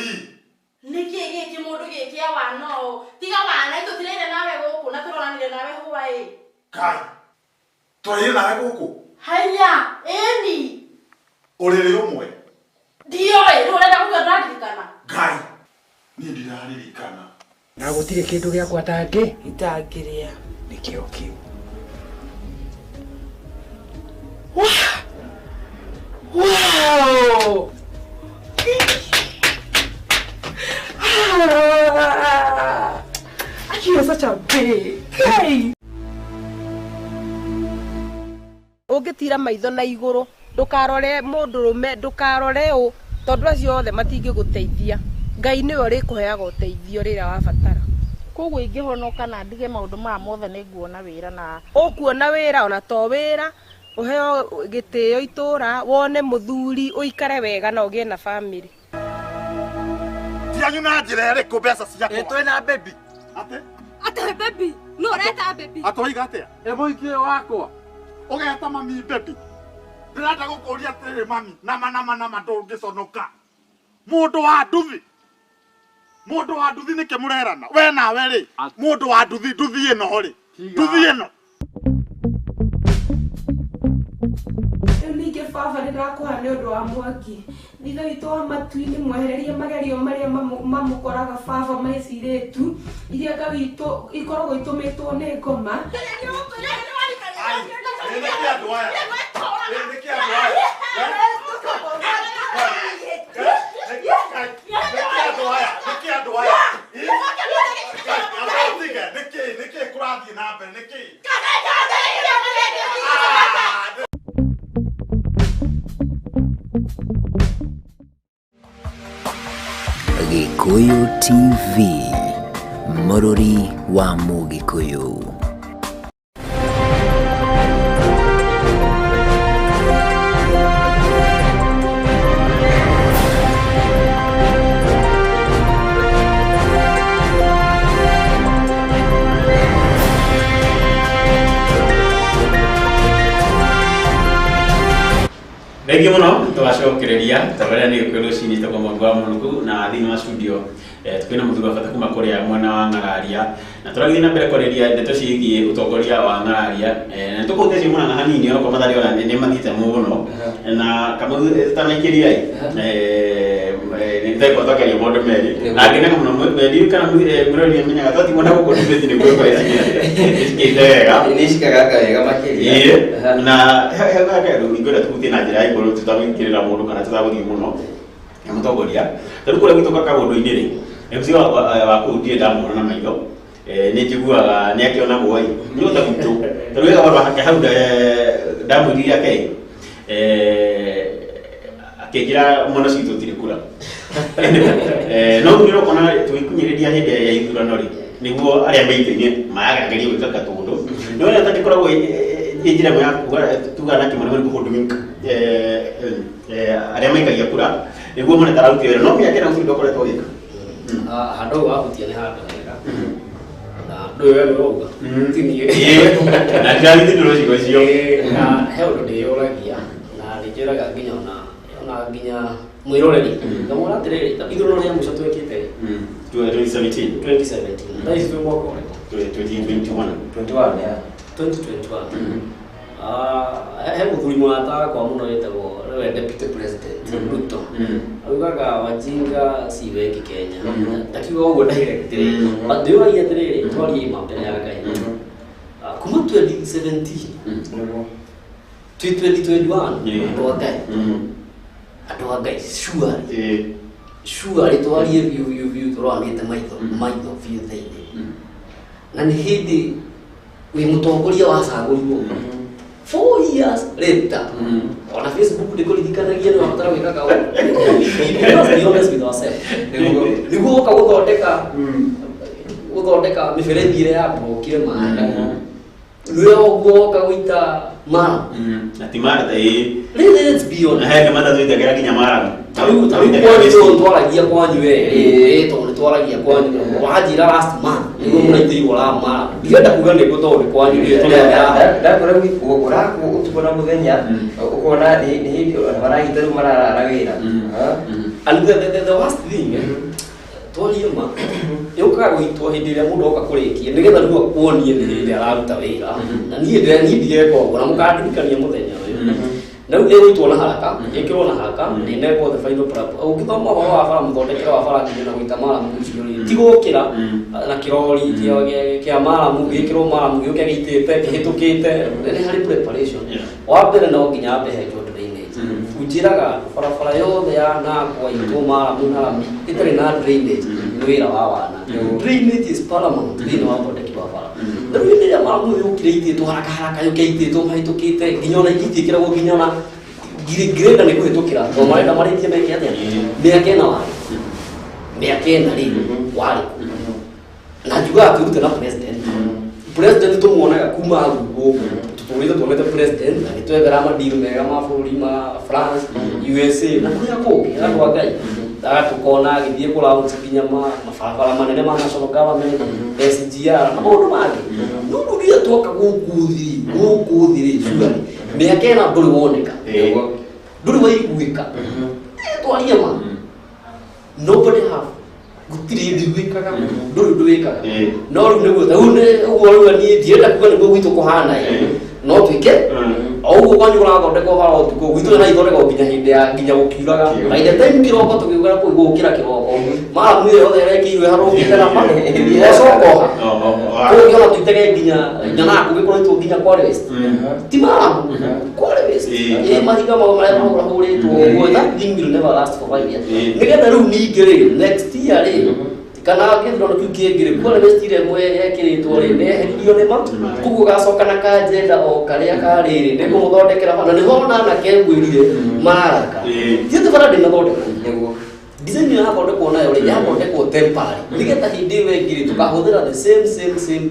Niki geti mundu geti awa no. Tiga wana ito tirende nawe goko na turonanire nawe Hawaii. Guy, turonanire nawe goko. Haya, eni. Orere umwe. Dio urenda kugadirikana. Guy, ni ndiraririkana. Na gutire kindu gya kwatange Itangiria. nikio kiu. Wow! You're such a big guy. Ungitira maitho na iguru ndukarore mundurume ndukarore u tondu acio othe matingiguteithia Ngai niwe urikuheaga uteithio rira wabatara koguo ingihonoka na ndige maundu ma mothe niguona wira na ukuona wira ona to wira uheo gitio itura wone muthuri uikare wega na ugie na family Tianyu na njira iriku mbeca ciakwa. Twina baby. Ate baby. No reta baby. Atoiga atia? Muikie wakwa. Ugeta mami baby. Ndirenda gukuria atiri mami nama ndungiconoka. Mundu wa nduthi. Mundu wa nduthi nike murerana. We nawe ri. Mundu wa nduthi ino ri. Nduthi ino. Nige baba ndirakuha ni undu wa Mwangi thitha witu wa matuini mwehererie magerio maria mamukoraga baba maiciritu iria Ngai witu ikoragwo itumitwo ni ngoma Gikuyu TV, Mururi wa Mugikuyu. Thangi muno tugacokereria tabara ni Gikuyu Ruciini Kamau Munuku na thini wa studio tukina muthuga bata kuma kuria mwana wa ngararia na turagithi na mbere koreria ndeto ciigie utongoria wa ngararia na tukuteci mwana hanini oko mathari ona ni mathite muno na kama tanaikiria ni ndeko tokeria mundu meri na ngine muno meri kana murori menya gatati mwana ko kutibeti ni kwa ithega ni shikaga wega makiria na hega kero igora tukuti na njira igoro tutawikirira mundu kana tutaguthi muno mutongoria tari kule gwito kaka undu iniri MC wa kudie damu na maitho nĩ njiguaga nĩ akĩona guoyi nĩ ũta gwitũ tondũ wega wandũ hake hau ndamwĩrire ake akĩnjĩra mwana citũ tũtirĩ kura no nĩ ũkona tũgĩkunyĩrĩria hĩndĩ ya ithurano rĩ nĩguo arĩa maitĩ-inĩ magerageria gwĩka katũndũ no nĩ atagĩkoragwo njĩra ĩmwe ya tuga na kĩmwana nĩ kũhũndũmĩka arĩa maikagia kura nĩguo mwana tararuti wĩra no mĩaka ĩna gũtirĩ ndokoretwo gĩka handũ wahutia nĩ handũ hega na ndũĩ wega ũga na ndĩrarithi ndũrũcigo icio na he ũndũ ndĩyũragia na ndĩkĩraga nginya ona nginya mwĩroreri ngamwona atĩrĩrĩ ithurano rĩa mũico twĩkĩte 2017 thaa ici twĩ mwaka ũrĩkũ 2021 he mũthuri mũrata wakwa mũno wĩtagwo nĩwe deputy president Ruto augaga wajinga si wengi Kenya ndakiuga ũguo directly ndĩyũragia atĩrĩrĩ twarie ma mbere ya Ngai kuma 2017 2021 andũ a Ngai sure twarie view tũroanĩte maitho biũ thĩinĩ na nĩ hĩndĩ wĩ mũtongoria wacagũrirwo 4 years later on Facebook ndĩkũririkanagia nĩ wabatara gwĩka kaũndũ be honest with ourselves nĩguo ũka gũthondeka mĩberethi ĩrĩa yambũkire maĩ nĩwe ũguo ũka gũita mara na ti mara let's be honest he mata twĩtegera nginya mara twaragia kwanyu tondũ twaragia kwanyu wanjĩra last month nĩguo mũraitĩirwo la mara ndienda kuga nĩguo tondũ kwanyu ndakora ũrakwo ũtukũ na mũthenya ũkona nĩ hĩndĩ maragita rĩu mararara wĩra and the worst thing twarie ma yũkaga gwitwo hĩndĩ ĩrĩa mũndũ oka kũrĩkia nĩgetha rĩu akuonie nĩ hĩndĩ araruta wĩra na niĩ ndireka ũguo na mũkandirikania mũthenya ũyũ na rĩu ĩgũitwo na haraka ĩkĩrwo na haraka nĩnekwo the final prep ũngĩthoma ũhoro wa bara mũthondekere wa bara nginya na gũita maramu ũcio rĩ ti gũkĩra na kĩrori kĩa maramu gĩkĩrwo maramu gĩũke gĩitĩte kĩhĩtũkĩte nĩ harĩ preparation wa mbere no nginya ambe hetwo drainage ũnjĩraga barabara yothe ya nakwa itwo maramu na rami ĩtarĩ na drainage nĩ wĩra wa wana drainage is paramount thĩinĩ wa ũthondeki wa bara na rĩu hĩndĩ ĩrĩa maramu yũkire itĩtwo haraka yũke itĩtwo mahĩtũkĩte nginya ona ingĩtiĩkĩragwo nginya ona ngirĩnda nĩ kũhĩtũkĩra tondũ marenda marĩtie meke atĩa mĩaka ĩna warĩ mĩaka ĩna rĩ warĩ na njugaga twĩrute na president tũmuonaga kuma rungu tũtũrĩte tuonete president na nĩtwethera madiri mega ma bũrũri ma France USA na kũrĩa kũngĩ andũ a Ngai agatũkona agĩthiĩ kũraũnti nginya mabarabara manene ma national government SGR na maũndũ mangĩ no rĩrĩa twoka gũkũ thirĩ cugari mĩaka ĩna ndũrĩ woneka ndũrĩ waiguĩka twaria ma nobody have gũtirĩ ndĩgwĩkaga ndũrĩ ndwĩkaga no rĩu nĩguo ũguo rĩu niĩ ndienda kuga nĩguo gwitũ kũhana no twĩke o ũguo kwanyu kũrathondekwo bara ũtukũ gwitũ na ithondekwo nginya hĩndĩ ya nginya gũkiuraga na ithe time kĩroko tũkĩugĩra kũu gũkĩra kĩroko maramu ĩyo yothe ĩrekĩirwo harũngĩte na ma ũcokoha kũu ona tũitege nginya naku gĩkoretwo nginya Kwale West ti maramu Kwale West mahiga mau marĩa mahũrahũrĩtwo ũguo that thing will never last for 5 years nĩgetha rĩu ningĩ rĩ next year rĩ kana gĩthurano kĩu kĩngĩ Kwale West ĩrĩa yekĩrĩtwo rĩ nĩeheririo nĩma koguo gacoka na kanjenda o karĩa karĩrĩ nĩkũmũthondekera na nĩho ona anake ngwĩrire mararaka thiĩ bara ndĩnathondekwo design ya hathondekwo nayo rĩ yathondekwo temporary nĩgetha hĩndĩ ĩyo ĩngĩ tũkahũthĩra the same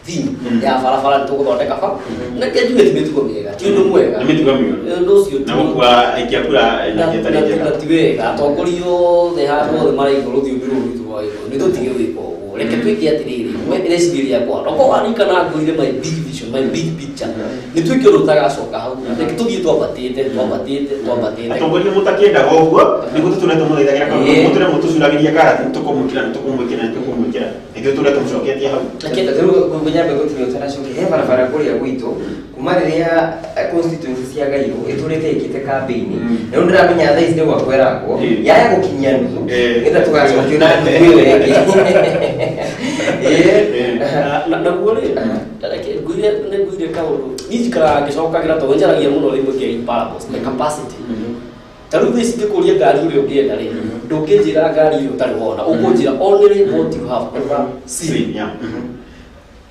thing ya barabara tũgũthondeka bara na kĩnjuge ti mĩtugo mĩega ti ũndũ mwega nĩ mĩtugo mĩega ũndũ ũcio na gũkua aikia kura na ti wega atongoria othe handũ othe maraigua rũthiomi rũrũ rwitũ rwa igũrũ nĩ tũtige gwĩka ũguo reke twĩke atĩrĩrĩ rĩciria rĩakwa okorwo waririkana ngũrire my big vision my big picture nĩ twĩke ũndũ ũtagacoka hau reke tũthiĩ twambatĩte atongoria mũtakĩendaga ũguo nĩguo tũtũre tũmũthaithagĩra kaũndũ mũtũre mũtũcuragĩria karati tũkũmwĩkĩra nĩguo tũre tũmũcoketie hau nyambe gũtirĩ ũtanacokia he barabara kũrĩa gwitũ kuma rĩrĩa constituency cia Gairũ ĩtũrĩte ĩkĩte kambĩini na rĩu ndĩramenya thaa ici nĩ gwakweragwo yaya gũkinyia nuthu nĩgetha tũgacokio na nuthu ĩyo ĩngĩ naguo rĩ nĩngwire kaũndũ niĩ njikaraga ngĩcokagĩra tondũ njaragia mũno rĩmwe kĩa imparables the capacity ta rĩu ici ngĩkũria ngari ũrĩa ũngĩenda rĩ ndũngĩnjĩra ngari ĩyo ũtarĩ wona ũkũnjĩra only what you have ever seen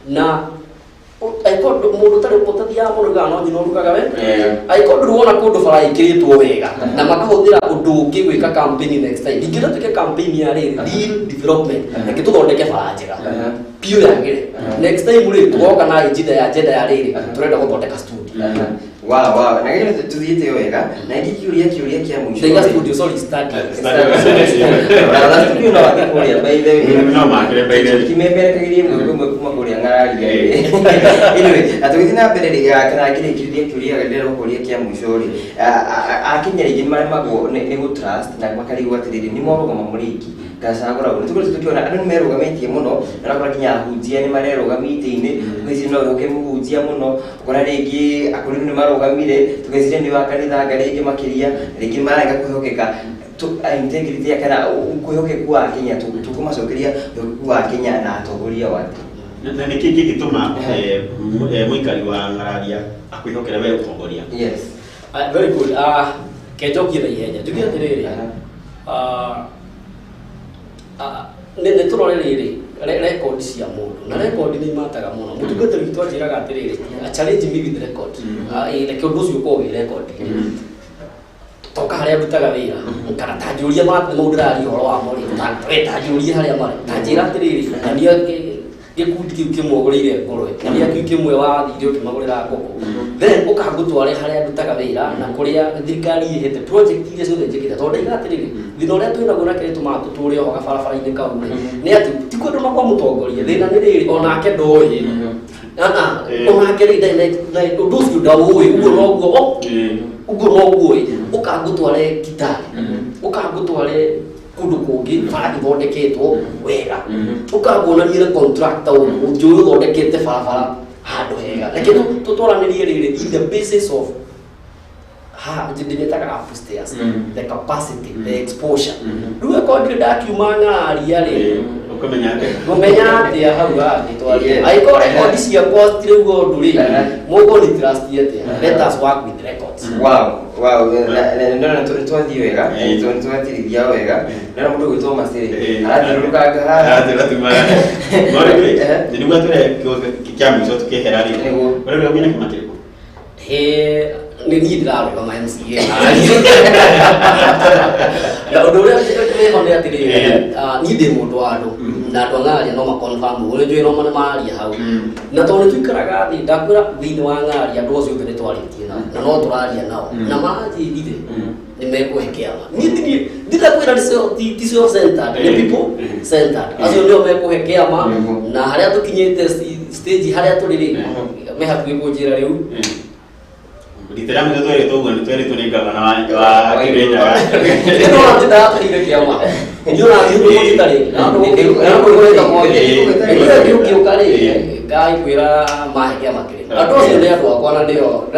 na aiko mundu tari potathia muruga no nyino rugaga we aiko nduona kundu bara ikiritwo wega na makahuthira undu ungi gwika campaign next time ingira tuke campaign ya real development ikituthondeke bara njega pio yagire next time ri tugoka na agenda ya riri turenda guthondeka studio wow na gile tuthiite wega na kiuria kia mwisho the studio sorry study na studio na wakuria by the way no makire by the way kimepelekagirie mwe kuma kuria ngararia anyway atugithina mbere ya kana kile kiuria ndero kuria kia mwisho ri akinya ringi mari mago ni go trust na makarigwa atiriri ni moruga mamuriki gasagura ubu tukuri tukiona andu nimerugamĩtie muno na nakora kinya hunjia ni marerugamĩte-ini ngwĩci no yoke muhunjia muno ukona ringi akuri ni marugamire tugecire ni wa kanitha ngarĩngĩ makiria ringi marenga kwĩhokeka integrity ya kana kwĩhokeku wa Kenya tukumacokeria wa Kenya na atongoria wake na nĩ kĩĩ gĩtũma mũikari wa ngararia akwĩhokera we utongoria? Yes, very good. Kejokia na ihenya njuge atiriri nĩ turore rĩrĩ record cia mũndũ na record nĩ imataga mũno mũtungatĩri witũ anjĩraga atĩrĩrĩ challenge me with record reke ũndũ ũcio ũkorwo wĩ record toka harĩa ndutaga wĩra kana tanjũria maũndũ ndĩraria ũhoro wamo rĩ tanjũria harĩa marĩ tanjĩra atĩrĩrĩ na niĩ gikundi kiu kimwogũrĩire ngũrwe na niĩ kiu kimwe wathire ũkĩmagũrĩra ngũkũ then ũkangũtware harĩa ndutaga wĩra na kũrĩa thirikari ihete project iria ciothe njĩkĩte tondũ ndaiga atĩrĩrĩ thĩna ũrĩa twĩnaguo na kĩrĩa tũmaga tũtũre ho gabarabara-inĩ kau nĩ atĩ ti kwendwo no kwa mũtongoria thĩna nĩ rĩrĩ onake ndoĩ onake rĩ ũndũ ũcio ndaũĩ ũguo noguo ũkangũtware Kitale ũkangũtware kundu kungi bara githondeketwo wega ukaguonania na contractor ũnjũĩ ũthondekete barabara handũ hega reke tũtwaranirie rĩrĩ in the basis of ndĩmĩtaga upstairs the capacity the exposure rĩu akorwo ndakiuma ng'aria rĩ ngũmenya atĩa hau nĩtwaria angĩkorwo rekondi ciakwa citirauga ũndũ rĩ mũgũni trust atĩa let us work with records. Wow na twathiĩ wega twatithia wega na mũndũ gwĩtwo Macĩrĩ arathiũrũrũkanga haha nĩguo twĩre kĩa mũico tũkĩehera rĩ ũrĩa ũmenya kĩmakĩrĩkũ nĩ niĩ ndĩrarũgama MCA na ũndũ ũrĩa ndĩreho nĩ atĩrĩrĩ niĩ ndĩ mũndũ wa andũ na andũ ang'aria no maconfirm ũrĩa njũĩ no mararia hau na tondũ nĩtũikaraga thĩ ndakwĩra thĩinĩ wa ng'aria andũ acio othe nĩtwarĩtie nao na no tũraria nao na maranjĩrire nĩmekũhe kĩama niĩ ndirakwĩra ticio centered nĩ people centered acio nĩo mekũhe kĩama na harĩa tũkinyĩte stage harĩa tũrĩ rĩ me hakuhĩ kũnjĩra rĩu Litera mwe twere togo ni twere tunigana wa Kenya. Ndio nataka kiama. Ndio na ndio kitare. Na kwenda moja. Ndio kiukare. Kai kwira maheke makire. Atocio ndio akwa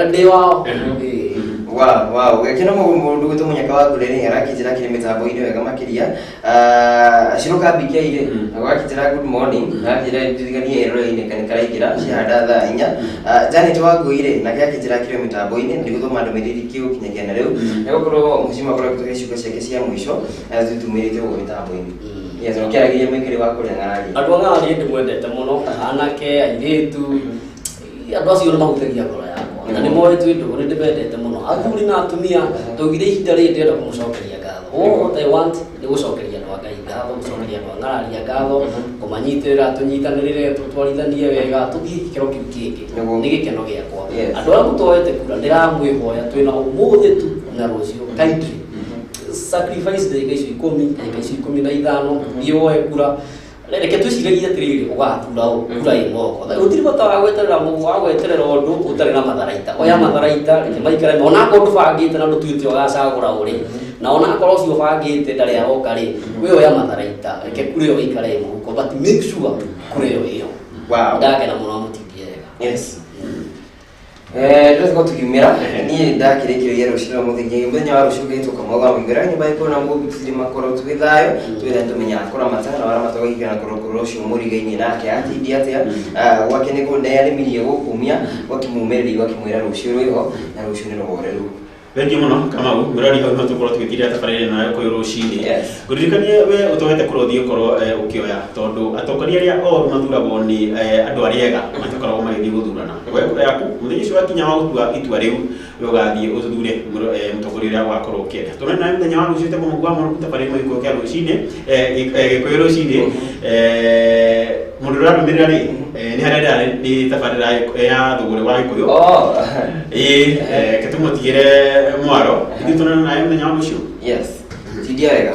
ndio wao. Wow kino mundu gwitu munyaka wa kureni arakijira kiri mitambo-ini wega makiria ciroka mbike-ire agwakitira good morning nakira ndiriganie ero-ini kanikaraikira cihanda thaa 4 Janet Wangũire nake akijira kiri mitambo-ini ndigũthoma ndũmĩrĩri kiũkinyagia na rĩu nĩgũkorwo mũcima akoragwo tũgĩciugo ciake cia mũico tutumĩrĩte ũguo mitambo-ini yes no kĩaragia mũikĩrĩ wa kũrĩa ng'araria andũ ang'aria ndĩmwendete mũno anake airĩtu andũ acio nĩ mahutagia ngoro yakwa na nĩ moĩ twĩndũ nĩ ndĩmendete mũno athuri na atumia tũgire ihinda rĩrĩ ndĩrenda kũmũcokeria ngatho what I want nĩ gũcokeria andũ a Ngai ngatho gũcokeria andũ a ng'araria ngatho kũmanyitĩrĩra tũnyitanĩrĩre tũtwarithanie wega tũthiĩ gĩkĩro kĩu kĩngĩ nĩ gĩkeno gĩakwa andũ arĩa mũtoete kura ndĩramwĩhoya twĩna ũmũthĩ tu na rũciũ kindly sacrifice ndagĩka icio 15 thiĩ woe kura reke twĩciragie atĩrĩrĩ ũgathura kura ĩ moko gũtirĩ bata wa gweterera ũndũ ũtarĩ na matharaita oya matharaita reke maikare onakorwo ndũbangĩte na ndũtuĩte ũgacagũra ũrĩ na onakorwo ũcio ũbangĩte ndarĩ aroka rĩ we oya matharaita reke kura ĩyo ĩikare ĩ mũhuko but make sure kura ĩyo ĩyo ndakena mũno amũtindie wega. Yes Rĩu tukiumĩra niĩ ndakĩrĩkĩrĩria rũciinĩ mũthenya wa rũciũ gĩtwo Kamau wa mũingĩra nyũmba ĩkorwo na mũndũ tũrĩ makorwo twĩ thayũ twĩra tũmenyaga kũramata na waramata gũikara kũrokoro ũcio mũriga-inĩ nake atindi atĩa gwake nĩ kũneanĩmirie gũkumia gwakĩmumĩrĩria gwakĩmwĩra rũciũ rwĩho na rũciũ nĩ rũhoreru Thengi muno Kamau murari hau no tukorwo twikirira tabarire na Gikuyu Ruciini guririkanie we utowete kurothio korwo ukioya tondu atongoria aria o mathuragwo ni andu ariega matakoragwo magithii guthurana we yaku muthenya ucio wakinya wa gutua itua riu we ugathie uthure mutongoria uria wakorwo ukienda tunena muthenya wa rucio te kumugwa mu tabarire mu Gikuyu kia Ruciini Gikuyu Ruciini mundu rarumirira ri ni harenda ni tabarira ya thugure wa Gikuyu ketumotigire mwaro ndi tunana naye muthenya wa rucio yes tidia wega